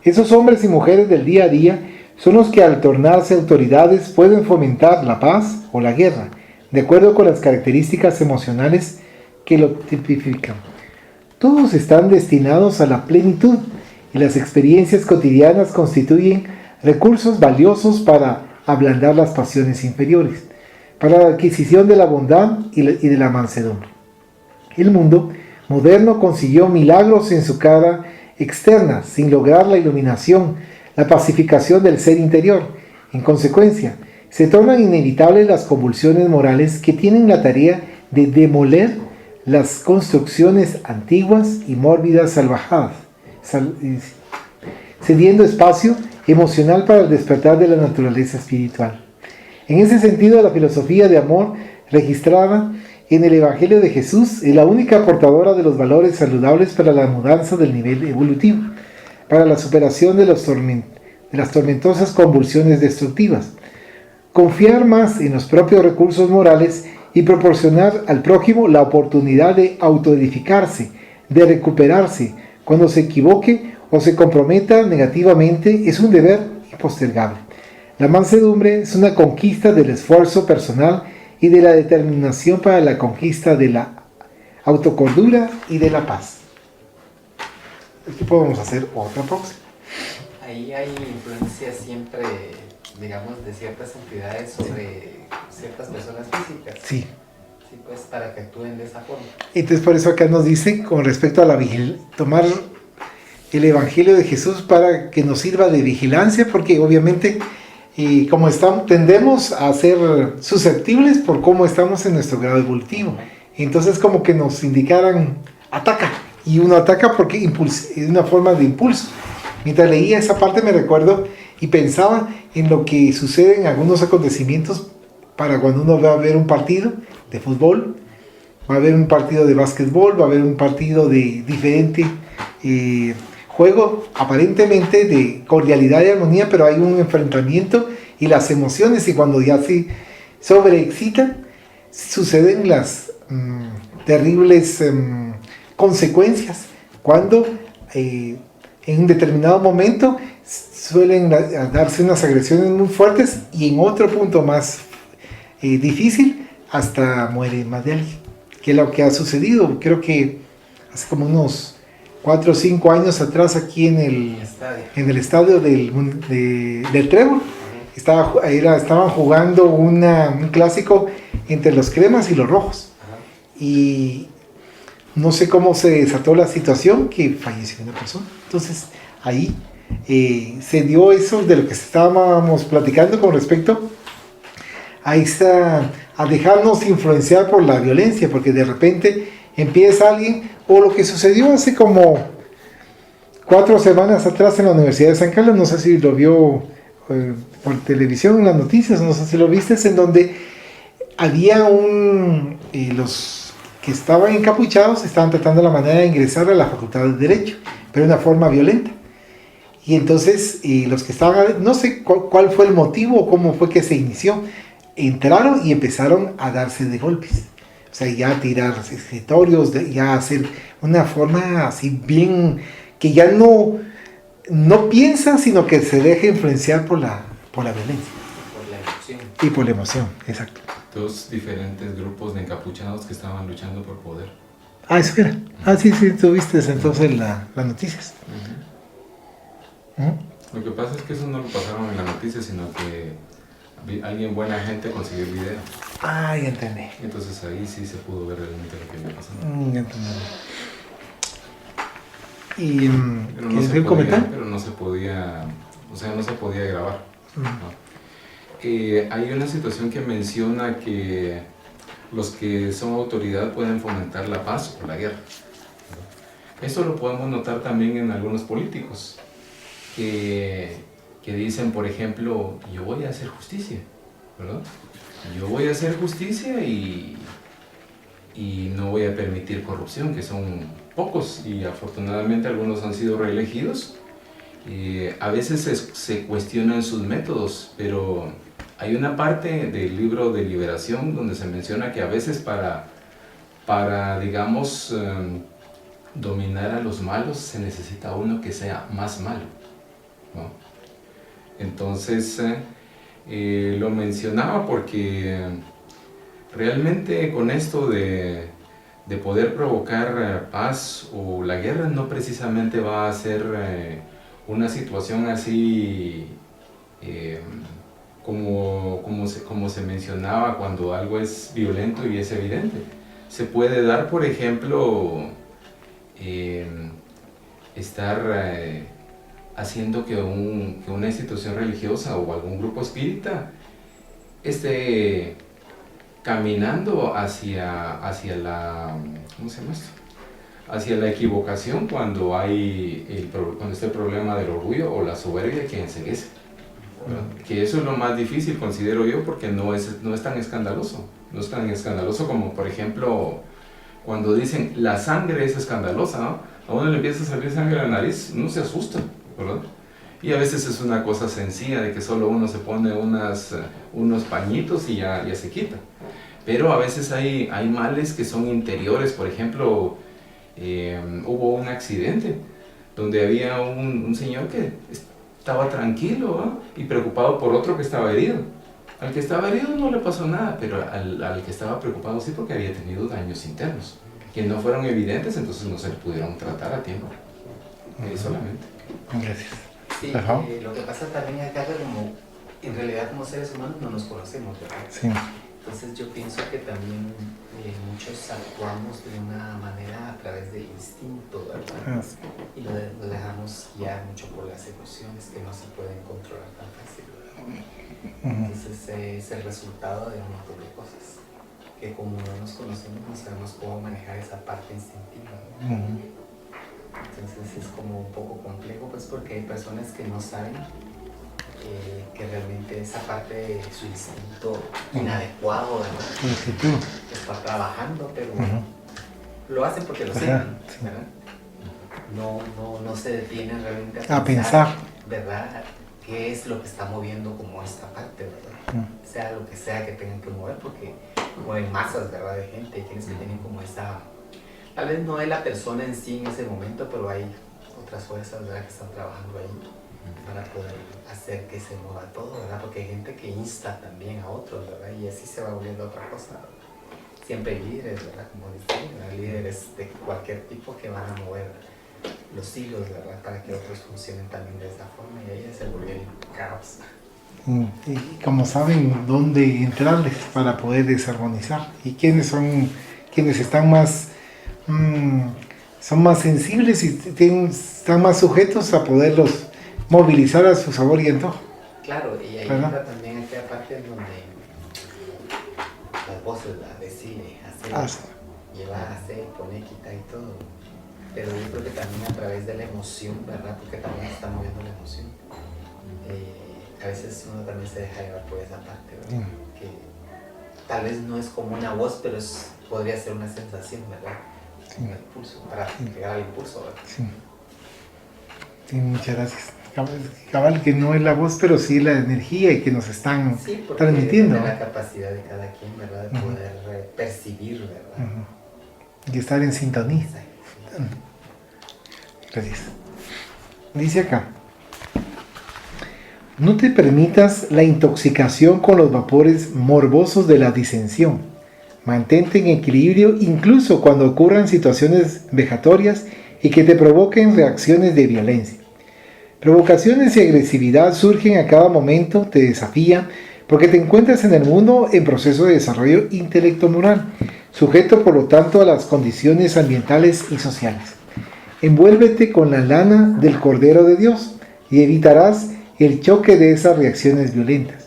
Esos hombres y mujeres del día a día son los que al tornarse autoridades pueden fomentar la paz o la guerra, de acuerdo con las características emocionales que lo tipifican. Todos están destinados a la plenitud y las experiencias cotidianas constituyen recursos valiosos para ablandar las pasiones inferiores, para la adquisición de la bondad y de la mansedumbre. El mundo moderno consiguió milagros en su cara externa, sin lograr la iluminación, la pacificación del ser interior. En consecuencia, se tornan inevitables las convulsiones morales que tienen la tarea de demoler las construcciones antiguas y mórbidas salvajadas, cediendo espacio emocional para el despertar de la naturaleza espiritual. En ese sentido, la filosofía de amor registrada en el Evangelio de Jesús es la única portadora de los valores saludables para la mudanza del nivel evolutivo, para la superación de las tormentosas convulsiones destructivas. Confiar más en los propios recursos morales y proporcionar al prójimo la oportunidad de autoedificarse, de recuperarse cuando se equivoque o se comprometa negativamente es un deber impostergable. La mansedumbre es una conquista del esfuerzo personal y de la determinación para la conquista de la autocordura y de la paz. Aquí podemos hacer otra próxima. Ahí hay influencia siempre, digamos, de ciertas entidades sobre ciertas personas físicas. Sí. Sí, pues para que actúen de esa forma. Entonces por eso acá nos dice con respecto a la vigilancia, tomar el Evangelio de Jesús para que nos sirva de vigilancia, porque obviamente como tendemos a ser susceptibles por cómo estamos en nuestro grado evolutivo. Entonces como que nos indicaran, ataca, y uno ataca porque es una forma de impulso. Mientras leía esa parte me recuerdo y pensaba en lo que sucede en algunos acontecimientos para cuando uno va a ver un partido de fútbol, va a haber un partido de básquetbol, va a haber un partido de diferente juego aparentemente de cordialidad y armonía, pero hay un enfrentamiento y las emociones, y cuando ya se sobreexcitan, suceden las terribles consecuencias cuando en un determinado momento suelen darse unas agresiones muy fuertes y en otro punto más difícil hasta muere más de alguien, que es lo que ha sucedido. Creo que hace como unos 4 o 5 años atrás aquí en el estadio del Trébol estaban jugando un clásico entre los cremas y los rojos, y no sé cómo se desató la situación que falleció una persona. Entonces ahí se dio eso de lo que estábamos platicando con respecto a dejarnos influenciar por la violencia, porque de repente empieza alguien, o lo que sucedió hace como 4 semanas atrás en la Universidad de San Carlos, no sé si lo vio por televisión en las noticias, no sé si lo viste, en donde había los que estaban encapuchados estaban tratando la manera de ingresar a la Facultad de Derecho, pero de una forma violenta. Y entonces los que estaban, no sé cuál fue el motivo o cómo fue que se inició, entraron y empezaron a darse de golpes. O sea, ya a tirar escritorios, ya a hacer una forma así bien, que ya no piensa, sino que se deja influenciar por la violencia. Por la emoción. Y por la emoción, exacto. 2 diferentes grupos de encapuchados que estaban luchando por poder. Eso era. Sí, tú viste entonces las noticias. Lo que pasa es que eso no lo pasaron en la noticia, sino que alguien buena gente consiguió el video. Ya entendí. Entonces ahí sí se pudo ver realmente lo que había pasado. Ya entendí. ¿Quieres Pero comentar? Pero no se podía, o sea, no se podía grabar. ¿No? Hay una situación que menciona que los que son autoridad pueden fomentar la paz o la guerra. Esto lo podemos notar también en algunos políticos que dicen, por ejemplo, yo voy a hacer justicia, ¿verdad? Yo voy a hacer justicia y no voy a permitir corrupción, que son pocos y afortunadamente algunos han sido reelegidos. A veces se cuestionan sus métodos, pero hay una parte del libro de Liberación donde se menciona que a veces para digamos, dominar a los malos se necesita uno que sea más malo, ¿no? Entonces, lo mencionaba porque realmente con esto de poder provocar paz o la guerra no precisamente va a ser una situación así como se mencionaba cuando algo es violento y es evidente. Se puede dar, por ejemplo, estar haciendo que una institución religiosa o algún grupo espírita esté caminando hacia la, ¿cómo se llama esto? Hacia la equivocación cuando está el problema del orgullo o la soberbia que enceguece. Que eso es lo más difícil, considero yo, porque no es tan escandaloso. No es tan escandaloso como, por ejemplo, cuando dicen la sangre es escandalosa, ¿no? A uno le empieza a salir sangre a la nariz, uno se asusta, ¿verdad? Y a veces es una cosa sencilla de que solo uno se pone unos pañitos y ya se quita. Pero a veces hay males que son interiores. Por ejemplo, hubo un accidente donde había un señor que estaba tranquilo, ¿no? Y preocupado por otro que estaba herido. Al que estaba herido no le pasó nada, pero al que estaba preocupado sí, porque había tenido daños internos que no fueron evidentes, entonces no se le pudieron tratar a tiempo. Solamente. Gracias. Sí, lo que pasa también acá es como, en realidad como seres humanos no nos conocemos, ¿verdad? Sí. Entonces yo pienso que también muchos actuamos de una manera a través del instinto, ¿verdad? Y lo dejamos guiar mucho por las emociones que no se pueden controlar tan fácil, ¿verdad? Entonces es el resultado de un montón de cosas que como no nos conocemos no sabemos cómo manejar esa parte instintiva, ¿no? Entonces es como un poco complejo, pues, porque hay personas que no saben que realmente esa parte de su instinto inadecuado, ¿verdad? Está trabajando, pero lo hacen porque lo sienten, ¿verdad? No se detienen realmente a pensar, ¿verdad? ¿Qué es lo que está moviendo como esta parte, ¿verdad? Sea lo que sea que tengan que mover, porque mueven masas, ¿verdad? De gente, hay quienes que tienen como esa, tal vez no es la persona en sí en ese momento, pero hay otras fuerzas, ¿verdad? Que están trabajando ahí para poder hacer que se mueva todo, ¿verdad? Porque hay gente que insta también a otros, ¿verdad? Y así se va volviendo otra cosa, ¿verdad? Siempre hay líderes, ¿verdad? Como dicen, ¿verdad? Líderes de cualquier tipo que van a mover los hilos, ¿verdad? Para que otros funcionen también de esa forma, y ahí se vuelve el caos. Y como saben dónde entrarles para poder desarmonizar, y quiénes son quienes están más son más sensibles y están más sujetos a poderlos movilizar a su sabor y antojo. Claro, y ahí entra también aquella parte en donde las voces, la decide, hacer, llevar, hacer, poner, quitar y todo. Pero yo creo que también a través de la emoción, ¿verdad? Porque también está moviendo la emoción. A veces uno también se deja llevar por esa parte, ¿verdad? Que tal vez no es como una voz, pero podría ser una sensación, ¿verdad? Un impulso, para llegar al impulso, ¿verdad? Sí, muchas gracias. Cabal, que no es la voz, pero sí la energía y que nos están transmitiendo. Sí, la capacidad de cada quien, ¿verdad? De poder percibir, ¿verdad? Y estar en sintonía. Gracias. Dice acá: no te permitas la intoxicación con los vapores morbosos de la disensión. Mantente en equilibrio incluso cuando ocurran situaciones vejatorias y que te provoquen reacciones de violencia. Provocaciones y agresividad surgen a cada momento, te desafían, porque te encuentras en el mundo en proceso de desarrollo intelecto-moral, sujeto por lo tanto a las condiciones ambientales y sociales. Envuélvete con la lana del Cordero de Dios y evitarás el choque de esas reacciones violentas.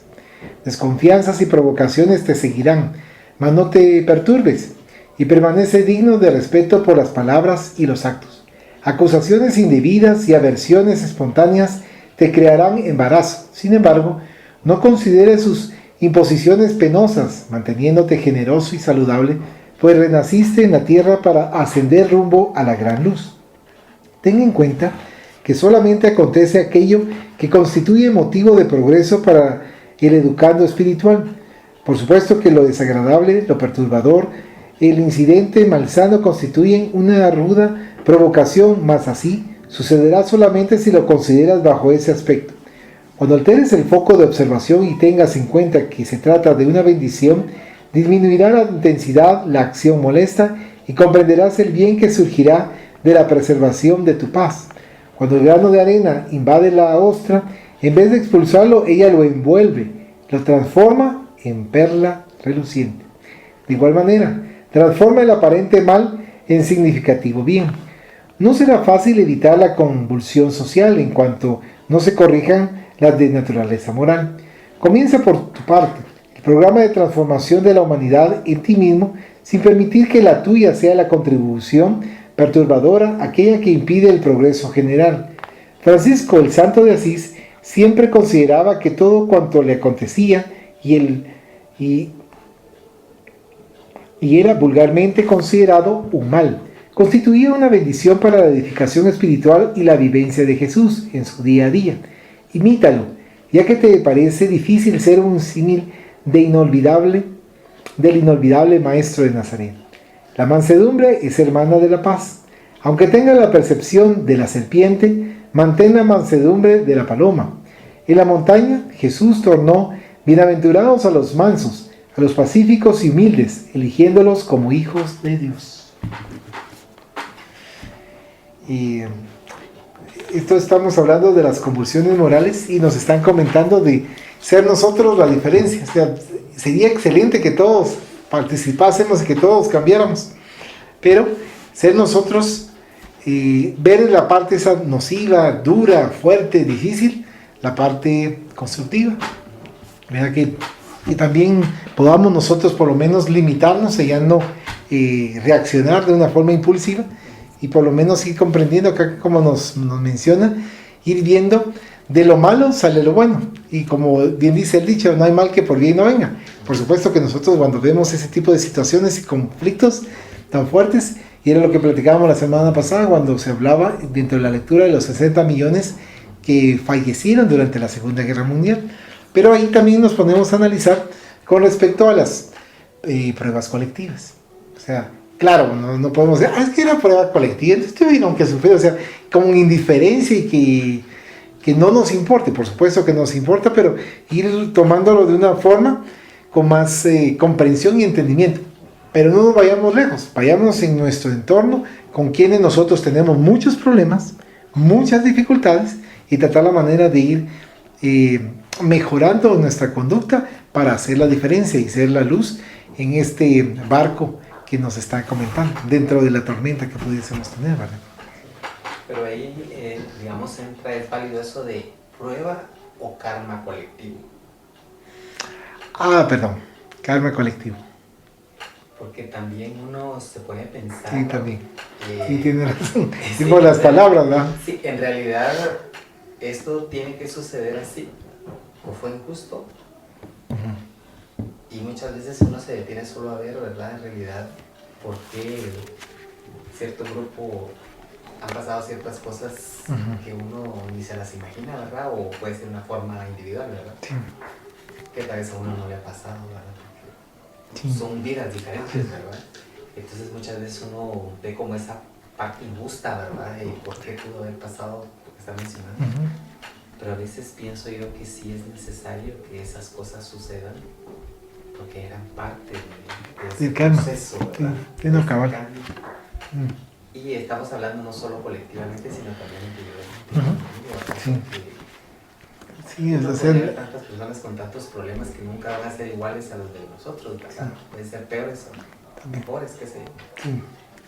Desconfianzas y provocaciones te seguirán, mas no te perturbes y permanece digno de respeto por las palabras y los actos. Acusaciones indebidas y aversiones espontáneas te crearán embarazo. Sin embargo, no consideres sus imposiciones penosas, manteniéndote generoso y saludable, pues renaciste en la tierra para ascender rumbo a la gran luz. Ten en cuenta que solamente acontece aquello que constituye motivo de progreso para el educando espiritual. Por supuesto que lo desagradable, lo perturbador, el incidente malsano constituyen una ruda provocación, mas así sucederá solamente si lo consideras bajo ese aspecto. Cuando alteres el foco de observación y tengas en cuenta que se trata de una bendición, disminuirá la intensidad, la acción molesta y comprenderás el bien que surgirá de la preservación de tu paz. Cuando el grano de arena invade la ostra, en vez de expulsarlo, ella lo envuelve, lo transforma en perla reluciente. De igual manera, transforma el aparente mal en significativo bien. No será fácil evitar la convulsión social en cuanto no se corrijan las de naturaleza moral. Comienza por tu parte el programa de transformación de la humanidad en ti mismo, sin permitir que la tuya sea la contribución perturbadora, aquella que impide el progreso general. Francisco, el santo de Asís, siempre consideraba que todo cuanto le acontecía y era vulgarmente considerado un mal, constituía una bendición para la edificación espiritual y la vivencia de Jesús en su día a día. Imítalo, ya que te parece difícil ser un símil del inolvidable Maestro de Nazaret. La mansedumbre es hermana de la paz. Aunque tenga la percepción de la serpiente, mantén la mansedumbre de la paloma. En la montaña, Jesús tornó bienaventurados a los mansos, a los pacíficos y humildes, eligiéndolos como hijos de Dios. Y esto estamos hablando de las convulsiones morales y nos están comentando de ser nosotros la diferencia. O sea, sería excelente que todos participásemos y que todos cambiáramos, pero ser nosotros, ver la parte esa nociva, dura, fuerte, difícil, la parte constructiva. ¿Verdad? Que también podamos nosotros por lo menos limitarnos y ya no reaccionar de una forma impulsiva, y por lo menos ir comprendiendo acá, como nos menciona, ir viendo de lo malo sale lo bueno. Y como bien dice el dicho, no hay mal que por bien no venga. Por supuesto que nosotros cuando vemos ese tipo de situaciones y conflictos tan fuertes, y era lo que platicábamos la semana pasada cuando se hablaba dentro de la lectura de los 60 millones que fallecieron durante la Segunda Guerra Mundial. Pero ahí también nos ponemos a analizar con respecto a las pruebas colectivas. O sea, claro, no podemos decir, es que era prueba colectiva, entonces tuvieron que sufrir, o sea, con indiferencia y que no nos importe, por supuesto que nos importa, pero ir tomándolo de una forma con más comprensión y entendimiento. Pero no nos vayamos lejos, vayamos en nuestro entorno con quienes nosotros tenemos muchos problemas, muchas dificultades y tratar la manera de ir mejorando nuestra conducta para hacer la diferencia y ser la luz en este barco que nos está comentando, dentro de la tormenta que pudiésemos tener, ¿verdad? Pero ahí, digamos, entra, es válido eso de prueba o karma colectivo. Perdón, karma colectivo. Porque también uno se pone a pensar. Sí, también. Sí, tiene razón. Sí, por las palabras, ¿verdad? Sí, en realidad esto tiene que suceder así. O fue injusto. Y muchas veces uno se detiene solo a ver, ¿verdad? En realidad, por qué cierto grupo han pasado ciertas cosas que uno ni se las imagina, ¿verdad? O puede ser una forma individual, ¿verdad? Sí. Que tal vez a uno no le ha pasado, ¿verdad? Porque son vidas diferentes, ¿verdad? Entonces muchas veces uno ve como esa parte injusta, ¿verdad? Y por qué pudo haber pasado lo que está mencionando. Pero a veces pienso yo que sí es necesario que esas cosas sucedan porque eran parte de ese proceso, ¿verdad? Sí, no cabal. Y estamos hablando no solo colectivamente, sino también individualmente. Sí, es hacer tantas personas con tantos problemas que nunca van a ser iguales a los de nosotros, ¿verdad? Pueden ser peores o mejores, qué sé yo.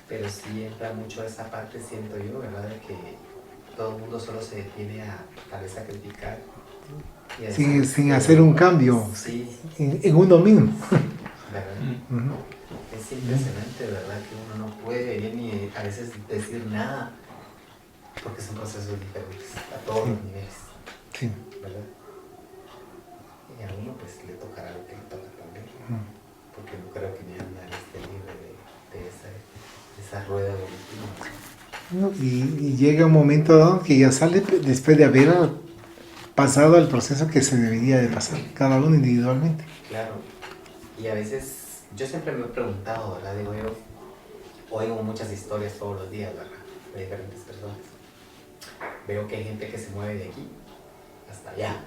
Pero sí entra mucho esa parte, siento yo, ¿verdad? De que todo el mundo solo se detiene tal vez a criticar. Y sin hacer un cambio en uno mismo. ¿Verdad? Es impresionante, ¿verdad? Que uno no puede venir ni a veces decir nada, porque son procesos diferentes a todos los niveles. Sí. ¿Verdad? Y a uno pues le tocará lo que le toca también, porque no creo que ni nadie esté libre de esa rueda evolutiva. Y llega un momento dado que ya sale después de haber pasado el proceso que se debería de pasar, cada uno individualmente. Claro, y a veces yo siempre me he preguntado, ¿verdad? Digo yo, oigo muchas historias todos los días, ¿verdad? De diferentes personas. Veo que hay gente que se mueve de aquí hasta allá,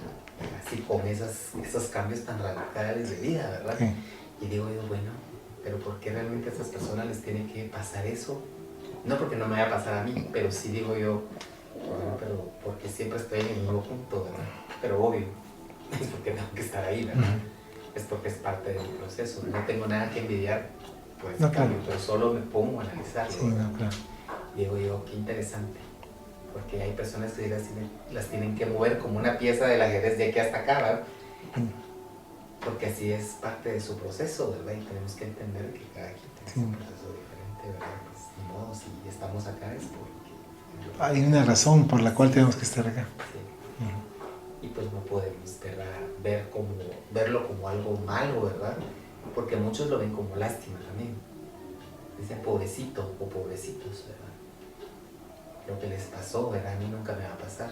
así con esos cambios tan radicales de vida, ¿verdad? Sí. Y digo yo, bueno, pero ¿por qué realmente a esas personas les tiene que pasar eso? No porque no me vaya a pasar a mí, pero sí digo yo, bueno, pero porque siempre estoy en el mismo punto, ¿verdad? Pero obvio, es porque tengo que estar ahí, ¿verdad? Es porque es parte de mi proceso, no tengo nada que envidiar, pues no, cambio, pero solo me pongo a analizarlo, sí, no, claro. Digo yo, qué interesante. Porque hay personas que las tienen que mover como una pieza del ajedrez de aquí hasta acá, ¿verdad? Porque así es parte de su proceso, ¿verdad? Y tenemos que entender que cada quien tiene un proceso diferente, ¿verdad? Pues ni modo, si estamos acá es porque... Hay una razón por la cual tenemos que estar acá. Sí. Y pues no podemos verlo como algo malo, ¿verdad? Porque muchos lo ven como lástima también. Dicen pobrecito o pobrecitos, ¿verdad? Lo que les pasó, ¿verdad? A mí nunca me va a pasar.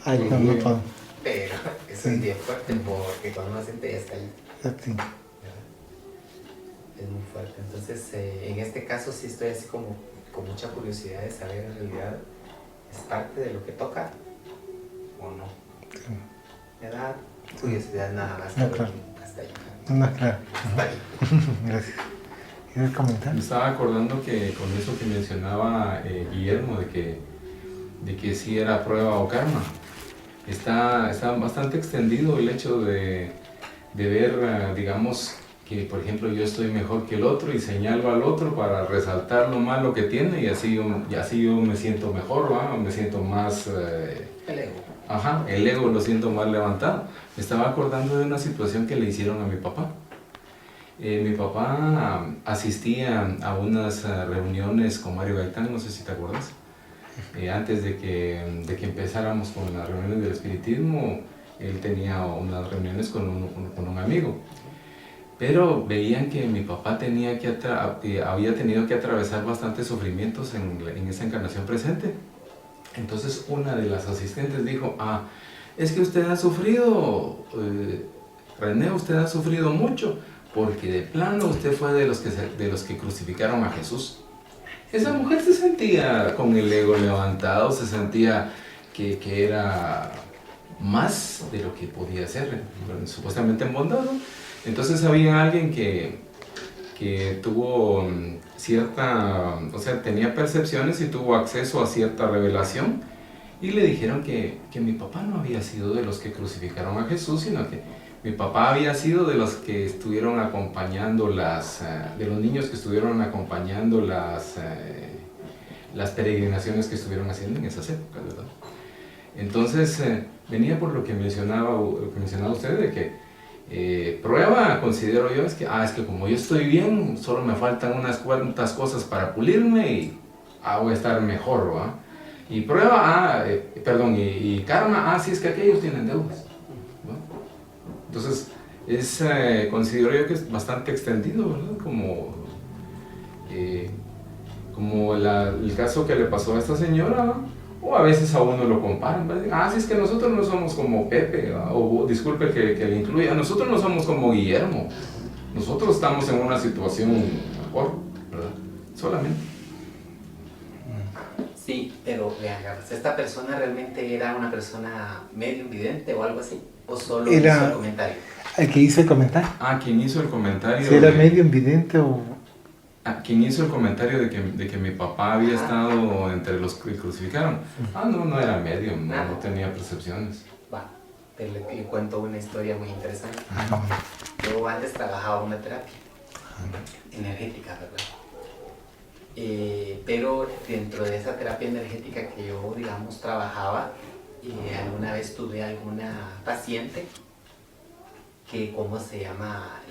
Ay, no puedo. Pero eso es bien fuerte porque cuando uno siente ya está ahí. Sí. Es muy fuerte. Entonces, en este caso sí estoy así como con mucha curiosidad de saber en realidad es parte de lo que toca o no. Sí. Me da curiosidad nada más. No, claro. Hasta ahí. No, claro. Hasta ahí. Gracias. ¿Quieres comentar? Me estaba acordando que con eso que mencionaba Guillermo, de que sí era prueba o karma, está bastante extendido el hecho de ver, digamos, que por ejemplo yo estoy mejor que el otro y señalo al otro para resaltar lo malo que tiene y así yo me siento mejor, ¿va? Me siento más... el ego. Ajá, el ego lo siento más levantado. Me estaba acordando de una situación que le hicieron a mi papá. Mi papá asistía a unas reuniones con Mario Gaitán, no sé si te acuerdas. Antes de que empezáramos con las reuniones del espiritismo, él tenía unas reuniones con un amigo. Pero veían que mi papá había tenido que atravesar bastantes sufrimientos en esa encarnación presente. Entonces una de las asistentes dijo, es que usted ha sufrido, René, usted ha sufrido mucho. porque de plano usted fue de los que crucificaron a Jesús. Esa mujer se sentía con el ego levantado, se sentía que era más de lo que podía ser, supuestamente en bondad, ¿no? Entonces había alguien que tuvo cierta, o sea, tenía percepciones y tuvo acceso a cierta revelación, y le dijeron que mi papá no había sido de los que crucificaron a Jesús, sino que mi papá había sido de los que estuvieron acompañando de los niños que estuvieron acompañando las peregrinaciones que estuvieron haciendo en esas épocas, ¿verdad? Entonces, venía por lo que mencionaba usted, de que prueba, considero yo, es que como yo estoy bien, solo me faltan unas cuantas cosas para pulirme y voy a estar mejor, ¿va? Y prueba, y karma, si es que aquellos tienen deudas, ¿va? Entonces, considero yo que es bastante extendido, ¿verdad? Como el caso que le pasó a esta señora, ¿va? O a veces a uno lo comparan, ¿va? Si es que nosotros no somos como Pepe, ¿va? O disculpe que le incluya, nosotros no somos como Guillermo, nosotros estamos en una situación mejor, ¿verdad? Solamente. Sí, pero vean, ¿esta persona realmente era una persona medio invidente o algo así? ¿O solo hizo el comentario? El que hizo el comentario. Quien hizo el comentario. Si era medio invidente o... Quien hizo el comentario de que mi papá había estado entre los que crucificaron. No era medio, no tenía percepciones. Va, le cuento una historia muy interesante. Yo antes trabajaba en una terapia energética, ¿verdad? Pero dentro de esa terapia energética que yo, digamos, trabajaba, alguna vez tuve alguna paciente que,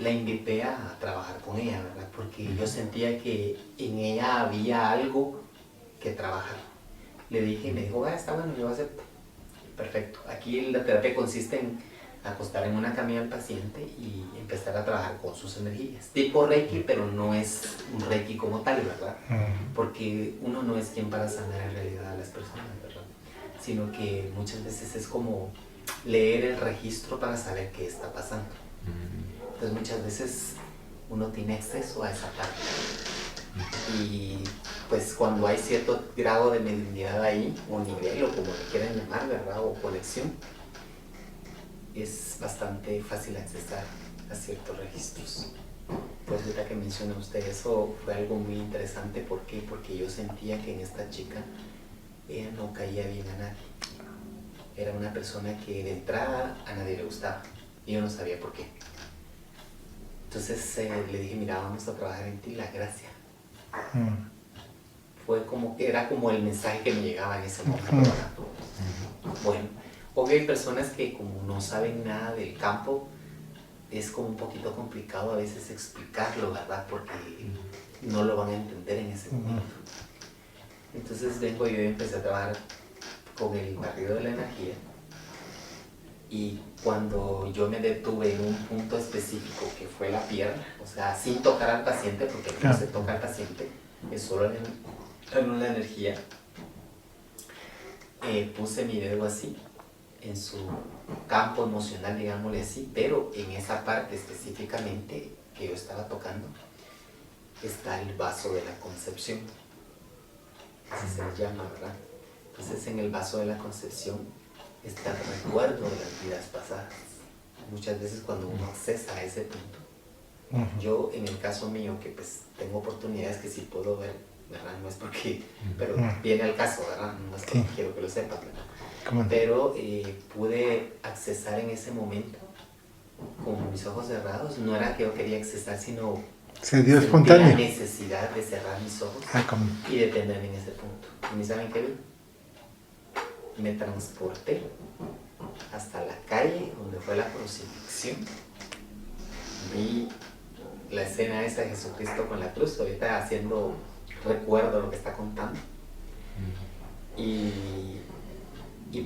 la invité a trabajar con ella, ¿verdad? Porque yo sentía que en ella había algo que trabajar. Le dije, y me dijo, está bueno, yo acepto. Perfecto. Aquí la terapia consiste en acostar en una camilla al paciente y empezar a trabajar con sus energías. Tipo Reiki, pero no es un Reiki como tal, ¿verdad? Porque uno no es quien para sanar en realidad a las personas, ¿verdad? Sino que muchas veces es como leer el registro para saber qué está pasando. Entonces muchas veces uno tiene acceso a esa parte. Y pues cuando hay cierto grado de mediunidad ahí, o nivel, o como le quieran llamar, ¿verdad? O conexión, es bastante fácil accesar a ciertos registros. Pues ahorita que menciona usted eso, fue algo muy interesante. ¿Por qué? Porque yo sentía que en esta chica ella no caía bien a nadie. Era una persona que de entrada a nadie le gustaba y yo no sabía por qué. Entonces le dije, mira, vamos a trabajar en ti la gracia. Fue como que era como el mensaje que me llegaba en ese momento, ¿verdad? Bueno, obvio hay personas que como no saben nada del campo, es como un poquito complicado a veces explicarlo, ¿verdad? Porque no lo van a entender en ese momento. Entonces vengo yo y empecé a trabajar con el barrido de la energía, y cuando yo me detuve en un punto específico que fue la pierna, o sea, sin tocar al paciente, porque no se toca al paciente, es solo en la energía, puse mi dedo así, en su campo emocional, digámosle así, pero en esa parte específicamente que yo estaba tocando, está el vaso de la concepción, así se le llama, ¿verdad? Entonces en el vaso de la concepción está el recuerdo de las vidas pasadas. Muchas veces cuando uno accesa a ese punto, yo en el caso mío, que pues tengo oportunidades que sí puedo ver, ¿verdad? No es porque, pero viene al caso, ¿verdad? No es porque quiero que lo sepan, ¿verdad? Pero pude accesar en ese momento con mis ojos cerrados. No era que yo quería accesar, sino se dio espontáneo. La necesidad de cerrar mis ojos y detenerme en ese punto. ¿Y saben qué vi? Me transporté hasta la calle donde fue la crucifixión. Vi la escena esa de Jesucristo con la cruz, ahorita haciendo recuerdo lo que está contando. Y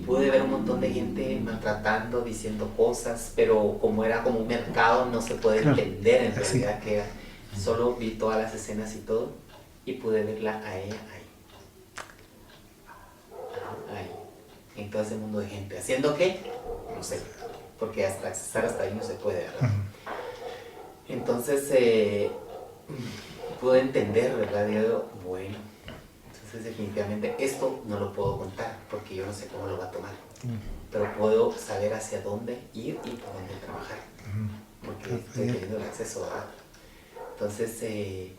pude ver un montón de gente maltratando, diciendo cosas, pero como era como un mercado, no se puede entender en realidad que era. Solo vi todas las escenas y todo, y pude verla a ella ahí, en todo ese mundo de gente. ¿Haciendo qué? No sé, porque hasta accesar hasta ahí no se puede, ¿verdad? Entonces pude entender, ¿verdad? Digo, bueno, entonces definitivamente esto no lo puedo contar porque yo no sé cómo lo va a tomar, pero puedo saber hacia dónde ir y por dónde trabajar, porque estoy teniendo el acceso, ¿verdad? Entonces,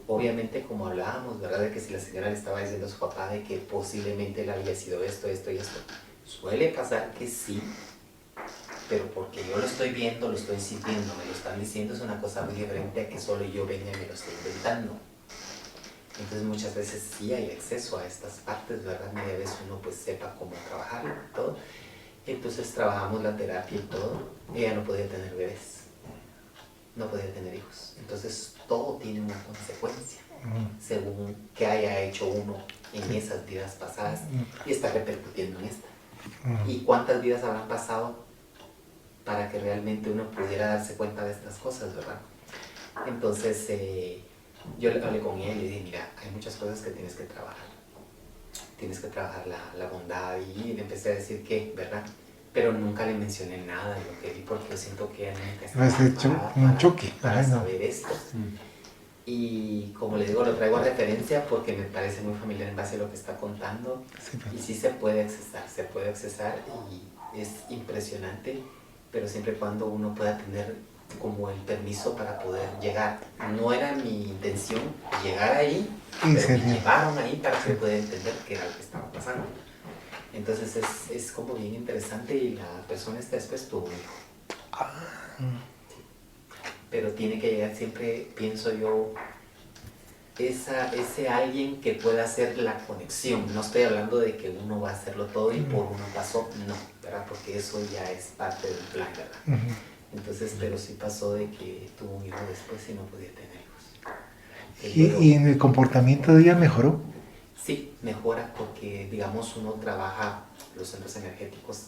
obviamente, como hablábamos, ¿verdad? De que si la señora le estaba diciendo a su papá de que posiblemente él había sido esto, esto y esto, suele pasar que sí, pero porque yo lo estoy viendo, lo estoy sintiendo, me lo están diciendo, es una cosa muy diferente a que solo yo venga y me lo estoy inventando. Entonces muchas veces sí hay acceso a estas partes, ¿verdad? Media vez uno pues sepa cómo trabajar y todo. Entonces trabajamos la terapia y todo. Ella no podía tener bebés, no podía tener hijos. Entonces todo tiene una consecuencia, según que haya hecho uno en esas vidas pasadas y está repercutiendo en esta. ¿Y cuántas vidas habrán pasado para que realmente uno pudiera darse cuenta de estas cosas, ¿verdad? Entonces yo le hablé con ella y le dije, mira, hay muchas cosas que tienes que trabajar. Tienes que trabajar la bondad, y le empecé a decir que, ¿verdad? Pero nunca le mencioné nada de lo que vi porque yo siento que ella nunca estaba un choque para saber esto. Y como le digo, lo traigo a referencia porque me parece muy familiar en base a lo que está contando. Sí, y sí se puede accesar y es impresionante, pero siempre y cuando uno pueda tener como el permiso para poder llegar. No era mi intención llegar ahí, pero me llevaron ahí para que pueda entender qué era lo que estaba pasando. Entonces es como bien interesante y la persona esta después tuvo un hijo. Pero tiene que llegar siempre, pienso yo, ese alguien que pueda hacer la conexión. No estoy hablando de que uno va a hacerlo todo y por uno pasó, no, ¿verdad? Porque eso ya es parte del plan, ¿verdad? Entonces, pero sí pasó de que tuvo un hijo después y no podía tener hijos. ¿Y en el comportamiento de ella mejoró? Sí, mejora porque, digamos, uno trabaja los centros energéticos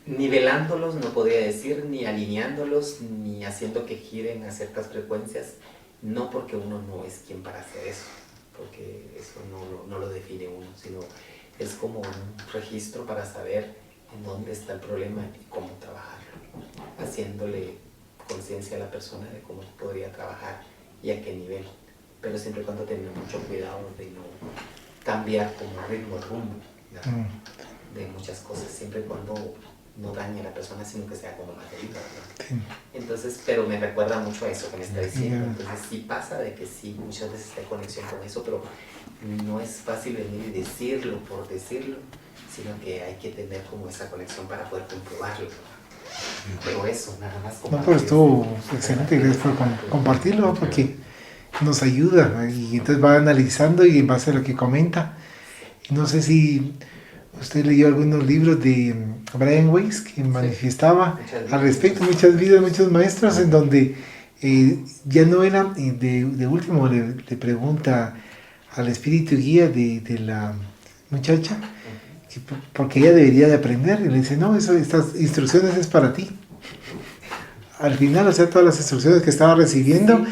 nivelándolos, no podría decir, ni alineándolos, ni haciendo que giren a ciertas frecuencias, no porque uno no es quien para hacer eso, porque eso no lo define uno, sino es como un registro para saber en dónde está el problema y cómo trabajarlo, haciéndole conciencia a la persona de cómo podría trabajar y a qué nivel, pero siempre y cuando tenga mucho cuidado de no cambiar como ritmo, rumbo, de muchas cosas, siempre y cuando no dañe a la persona, sino que sea como más delicado, ¿no? Sí. Entonces, pero me recuerda mucho a eso que me está diciendo. Entonces sí pasa de que sí, muchas veces hay conexión con eso, pero no es fácil venir y decirlo por decirlo, sino que hay que tener como esa conexión para poder comprobarlo. Pero eso, nada más. No, pero estuvo excelente, gracias por compartirlo, porque nos ayuda y entonces va analizando y en base a lo que comenta. No sé si usted leyó algunos libros de Brian Weiss que manifestaba al respecto, muchas vidas, muchos maestros, en donde ya no era, de último le pregunta al espíritu guía de la muchacha, porque ella debería de aprender, y le dice, no, estas instrucciones es para ti. Al final, o sea, todas las instrucciones que estaba recibiendo,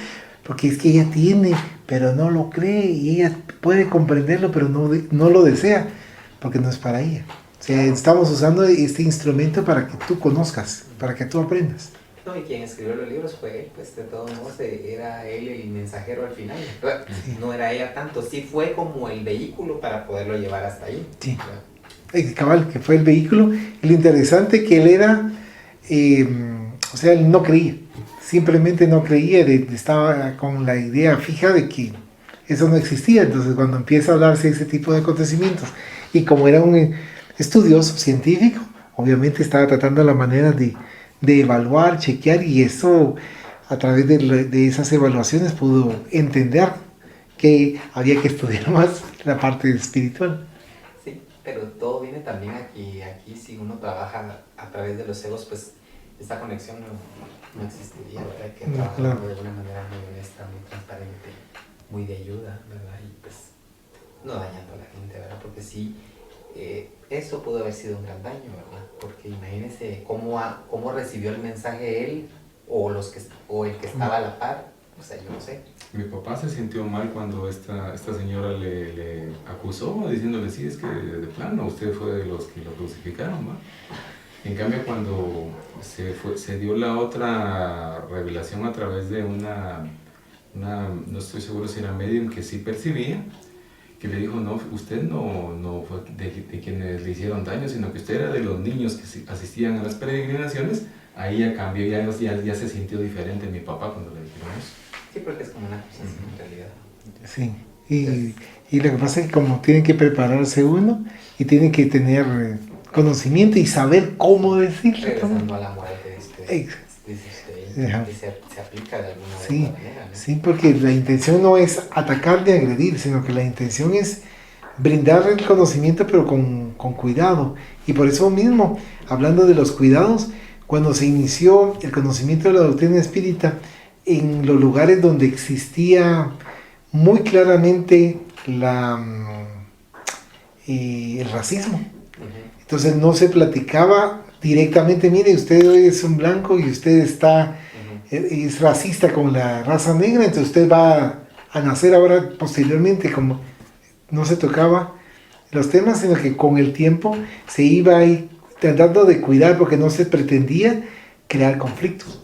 porque es que ella tiene, pero no lo cree, y ella puede comprenderlo, pero no lo desea, porque no es para ella. O sea, estamos usando este instrumento para que tú conozcas, para que tú aprendas. No, y quien escribió los libros fue él, pues de todos modos era él el mensajero al final. Sí. No era ella tanto, sí fue como el vehículo para poderlo llevar hasta ahí. Sí, cabal, que fue el vehículo. Y lo interesante que él era, o sea, él no creía, simplemente no creía, estaba con la idea fija de que eso no existía. Entonces cuando empieza a hablarse de ese tipo de acontecimientos, y como era un estudioso científico, obviamente estaba tratando la manera de evaluar, chequear, y eso a través de esas evaluaciones pudo entender que había que estudiar más la parte espiritual. Sí, pero todo viene también aquí si uno trabaja a través de los egos, pues esta conexión no existiría, ¿verdad? Que trabajarlo de una manera muy honesta, muy transparente, muy de ayuda, ¿verdad? Y pues no dañando a la gente, ¿verdad? Porque sí, eso pudo haber sido un gran daño, ¿verdad? Porque imagínense cómo recibió el mensaje él o el que estaba a la par, o sea, yo no sé. Mi papá se sintió mal cuando esta señora le acusó, diciéndole, sí, es que de plano usted fue de los que lo crucificaron, ¿va? En cambio, cuando se dio la otra revelación a través de no estoy seguro si era medium, que sí percibía, que le dijo, no, usted no fue de quienes le hicieron daño, sino que usted era de los niños que asistían a las peregrinaciones. Ahí ya cambió, ya se sintió diferente mi papá cuando le dijeron eso. Sí, porque es como una acusación en realidad. Sí, y lo que pasa es que como tienen que prepararse uno y tienen que tener conocimiento y saber cómo decirlo. Regresando a la moral que dice usted, se aplica de alguna manera, ¿no? Sí, porque la intención no es atacar ni agredir, sino que la intención es brindar el conocimiento, pero con cuidado. Y por eso mismo, hablando de los cuidados, cuando se inició el conocimiento de la doctrina espírita, en los lugares donde existía muy claramente el racismo. Entonces no se platicaba directamente, mire, usted es un blanco y usted es racista con la raza negra, entonces usted va a nacer ahora posteriormente, como no se tocaba los temas, sino que con el tiempo se iba ahí tratando de cuidar, porque no se pretendía crear conflictos,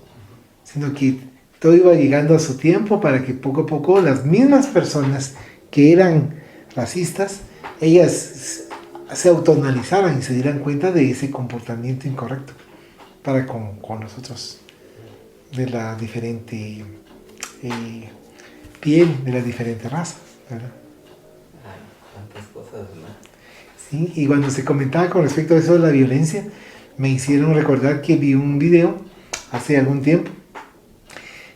sino que todo iba llegando a su tiempo para que poco a poco las mismas personas que eran racistas, ellas se autoanalizaran y se dieran cuenta de ese comportamiento incorrecto para con nosotros, de la diferente piel, de la diferente raza, ¿verdad? Ay, tantas cosas, ¿verdad? Sí, y cuando se comentaba con respecto a eso de la violencia, me hicieron recordar que vi un video hace algún tiempo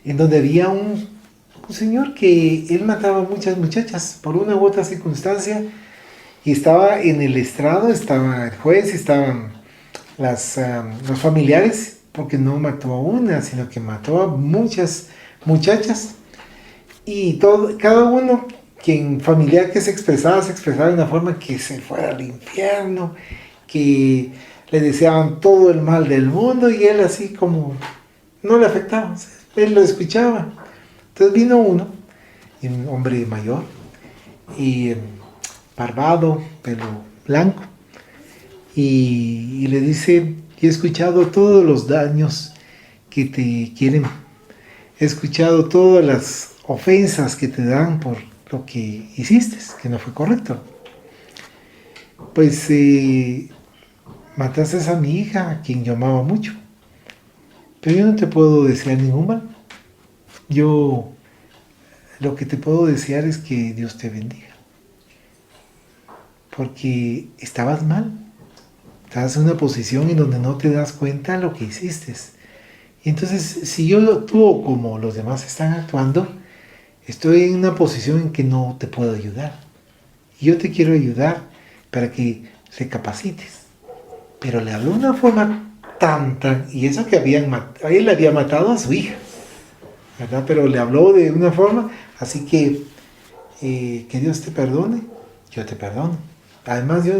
en donde había un señor que él mataba a muchas muchachas por una u otra circunstancia, y estaba en el estrado, estaba el juez, estaban los familiares, porque no mató a una, sino que mató a muchas muchachas, y cada uno, quien familiar que se expresaba de una forma que se fuera al infierno, que le deseaban todo el mal del mundo, y él así como no le afectaba, o sea, él lo escuchaba. Entonces vino uno, un hombre mayor, y barbado, pelo blanco, y le dice, he escuchado todos los daños que te quieren, he escuchado todas las ofensas que te dan por lo que hiciste, que no fue correcto. Pues mataste a mi hija, a quien yo amaba mucho, pero yo no te puedo desear ningún mal. Yo lo que te puedo desear es que Dios te bendiga, porque estabas mal, estabas en una posición en donde no te das cuenta de lo que hiciste. Y entonces, si yo actúo como los demás están actuando, estoy en una posición en que no te puedo ayudar. Y yo te quiero ayudar para que recapacites. Pero le habló de una forma y eso que él le había matado a su hija, ¿verdad? Pero le habló de una forma, así que Dios te perdone, yo te perdono. Además, yo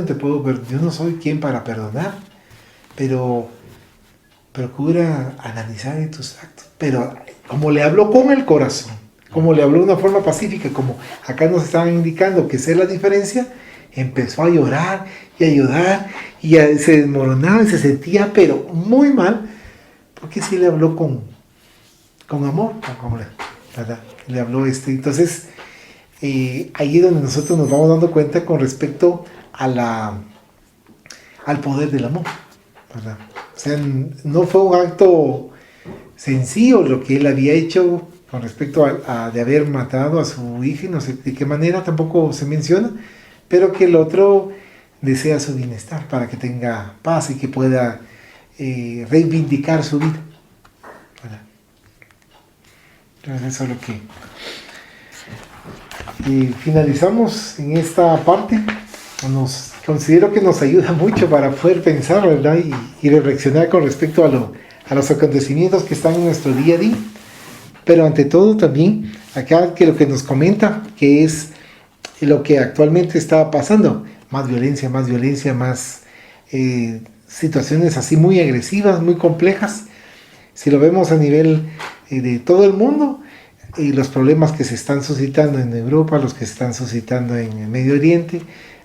no soy quien para perdonar, pero procura analizar en tus actos. Pero como le habló con el corazón, como le habló de una forma pacífica, como acá nos estaban indicando que esa es la diferencia, empezó a llorar y a ayudar, y se desmoronaba y se sentía pero muy mal, porque sí le habló con amor, ¿verdad? Le habló entonces ahí es donde nosotros nos vamos dando cuenta con respecto al poder del amor, ¿verdad? O sea, no fue un acto sencillo lo que él había hecho con respecto de haber matado a su hija, y no sé de qué manera, tampoco se menciona, pero que el otro desea su bienestar para que tenga paz y que pueda reivindicar su vida, ¿verdad? Entonces eso es lo que finalizamos en esta parte. Considero que nos ayuda mucho para poder pensar, ¿verdad? Y reflexionar con respecto a los acontecimientos que están en nuestro día a día. Pero ante todo también, acá que lo que nos comenta, que es lo que actualmente está pasando, más violencia, más situaciones así muy agresivas, muy complejas. Si lo vemos a nivel de todo el mundo, y los problemas que se están suscitando en Europa, los que se están suscitando en el Medio Oriente,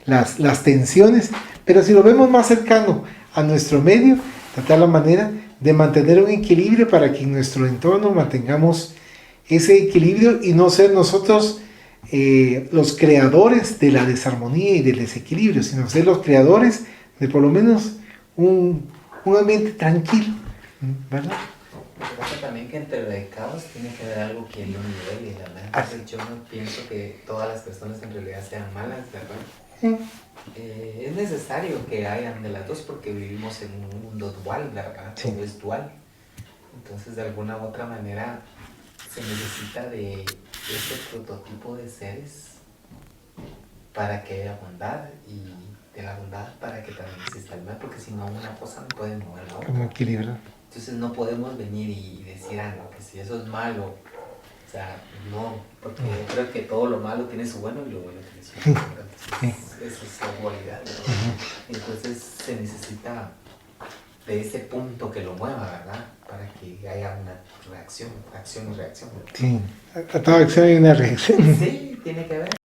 las tensiones, pero si lo vemos más cercano a nuestro medio, tratar la manera de mantener un equilibrio para que en nuestro entorno mantengamos ese equilibrio y no ser nosotros los creadores de la desarmonía y del desequilibrio, sino ser los creadores de por lo menos un ambiente tranquilo, ¿verdad? Lo que pasa también que entre el caos tiene que haber algo que lo nivele, ¿verdad? Entonces yo no pienso que todas las personas en realidad sean malas, ¿verdad? Es necesario que hayan de las dos porque vivimos en un mundo dual, ¿verdad? Sí. Todo es dual. Entonces de alguna u otra manera se necesita de ese prototipo de seres para que haya bondad y de la bondad para que también exista el mal, porque si no una cosa no puede mover la otra. Como equilibrio. Entonces no podemos venir y decir, no, que si eso es malo, o sea, no, porque yo creo que todo lo malo tiene su bueno y lo bueno tiene su malo. Entonces, esa es la dualidad, ¿no? Entonces se necesita de ese punto que lo mueva, ¿verdad? Para que haya una reacción, acción y reacción, ¿verdad? Sí, a toda acción hay una reacción. Sí, tiene que haber.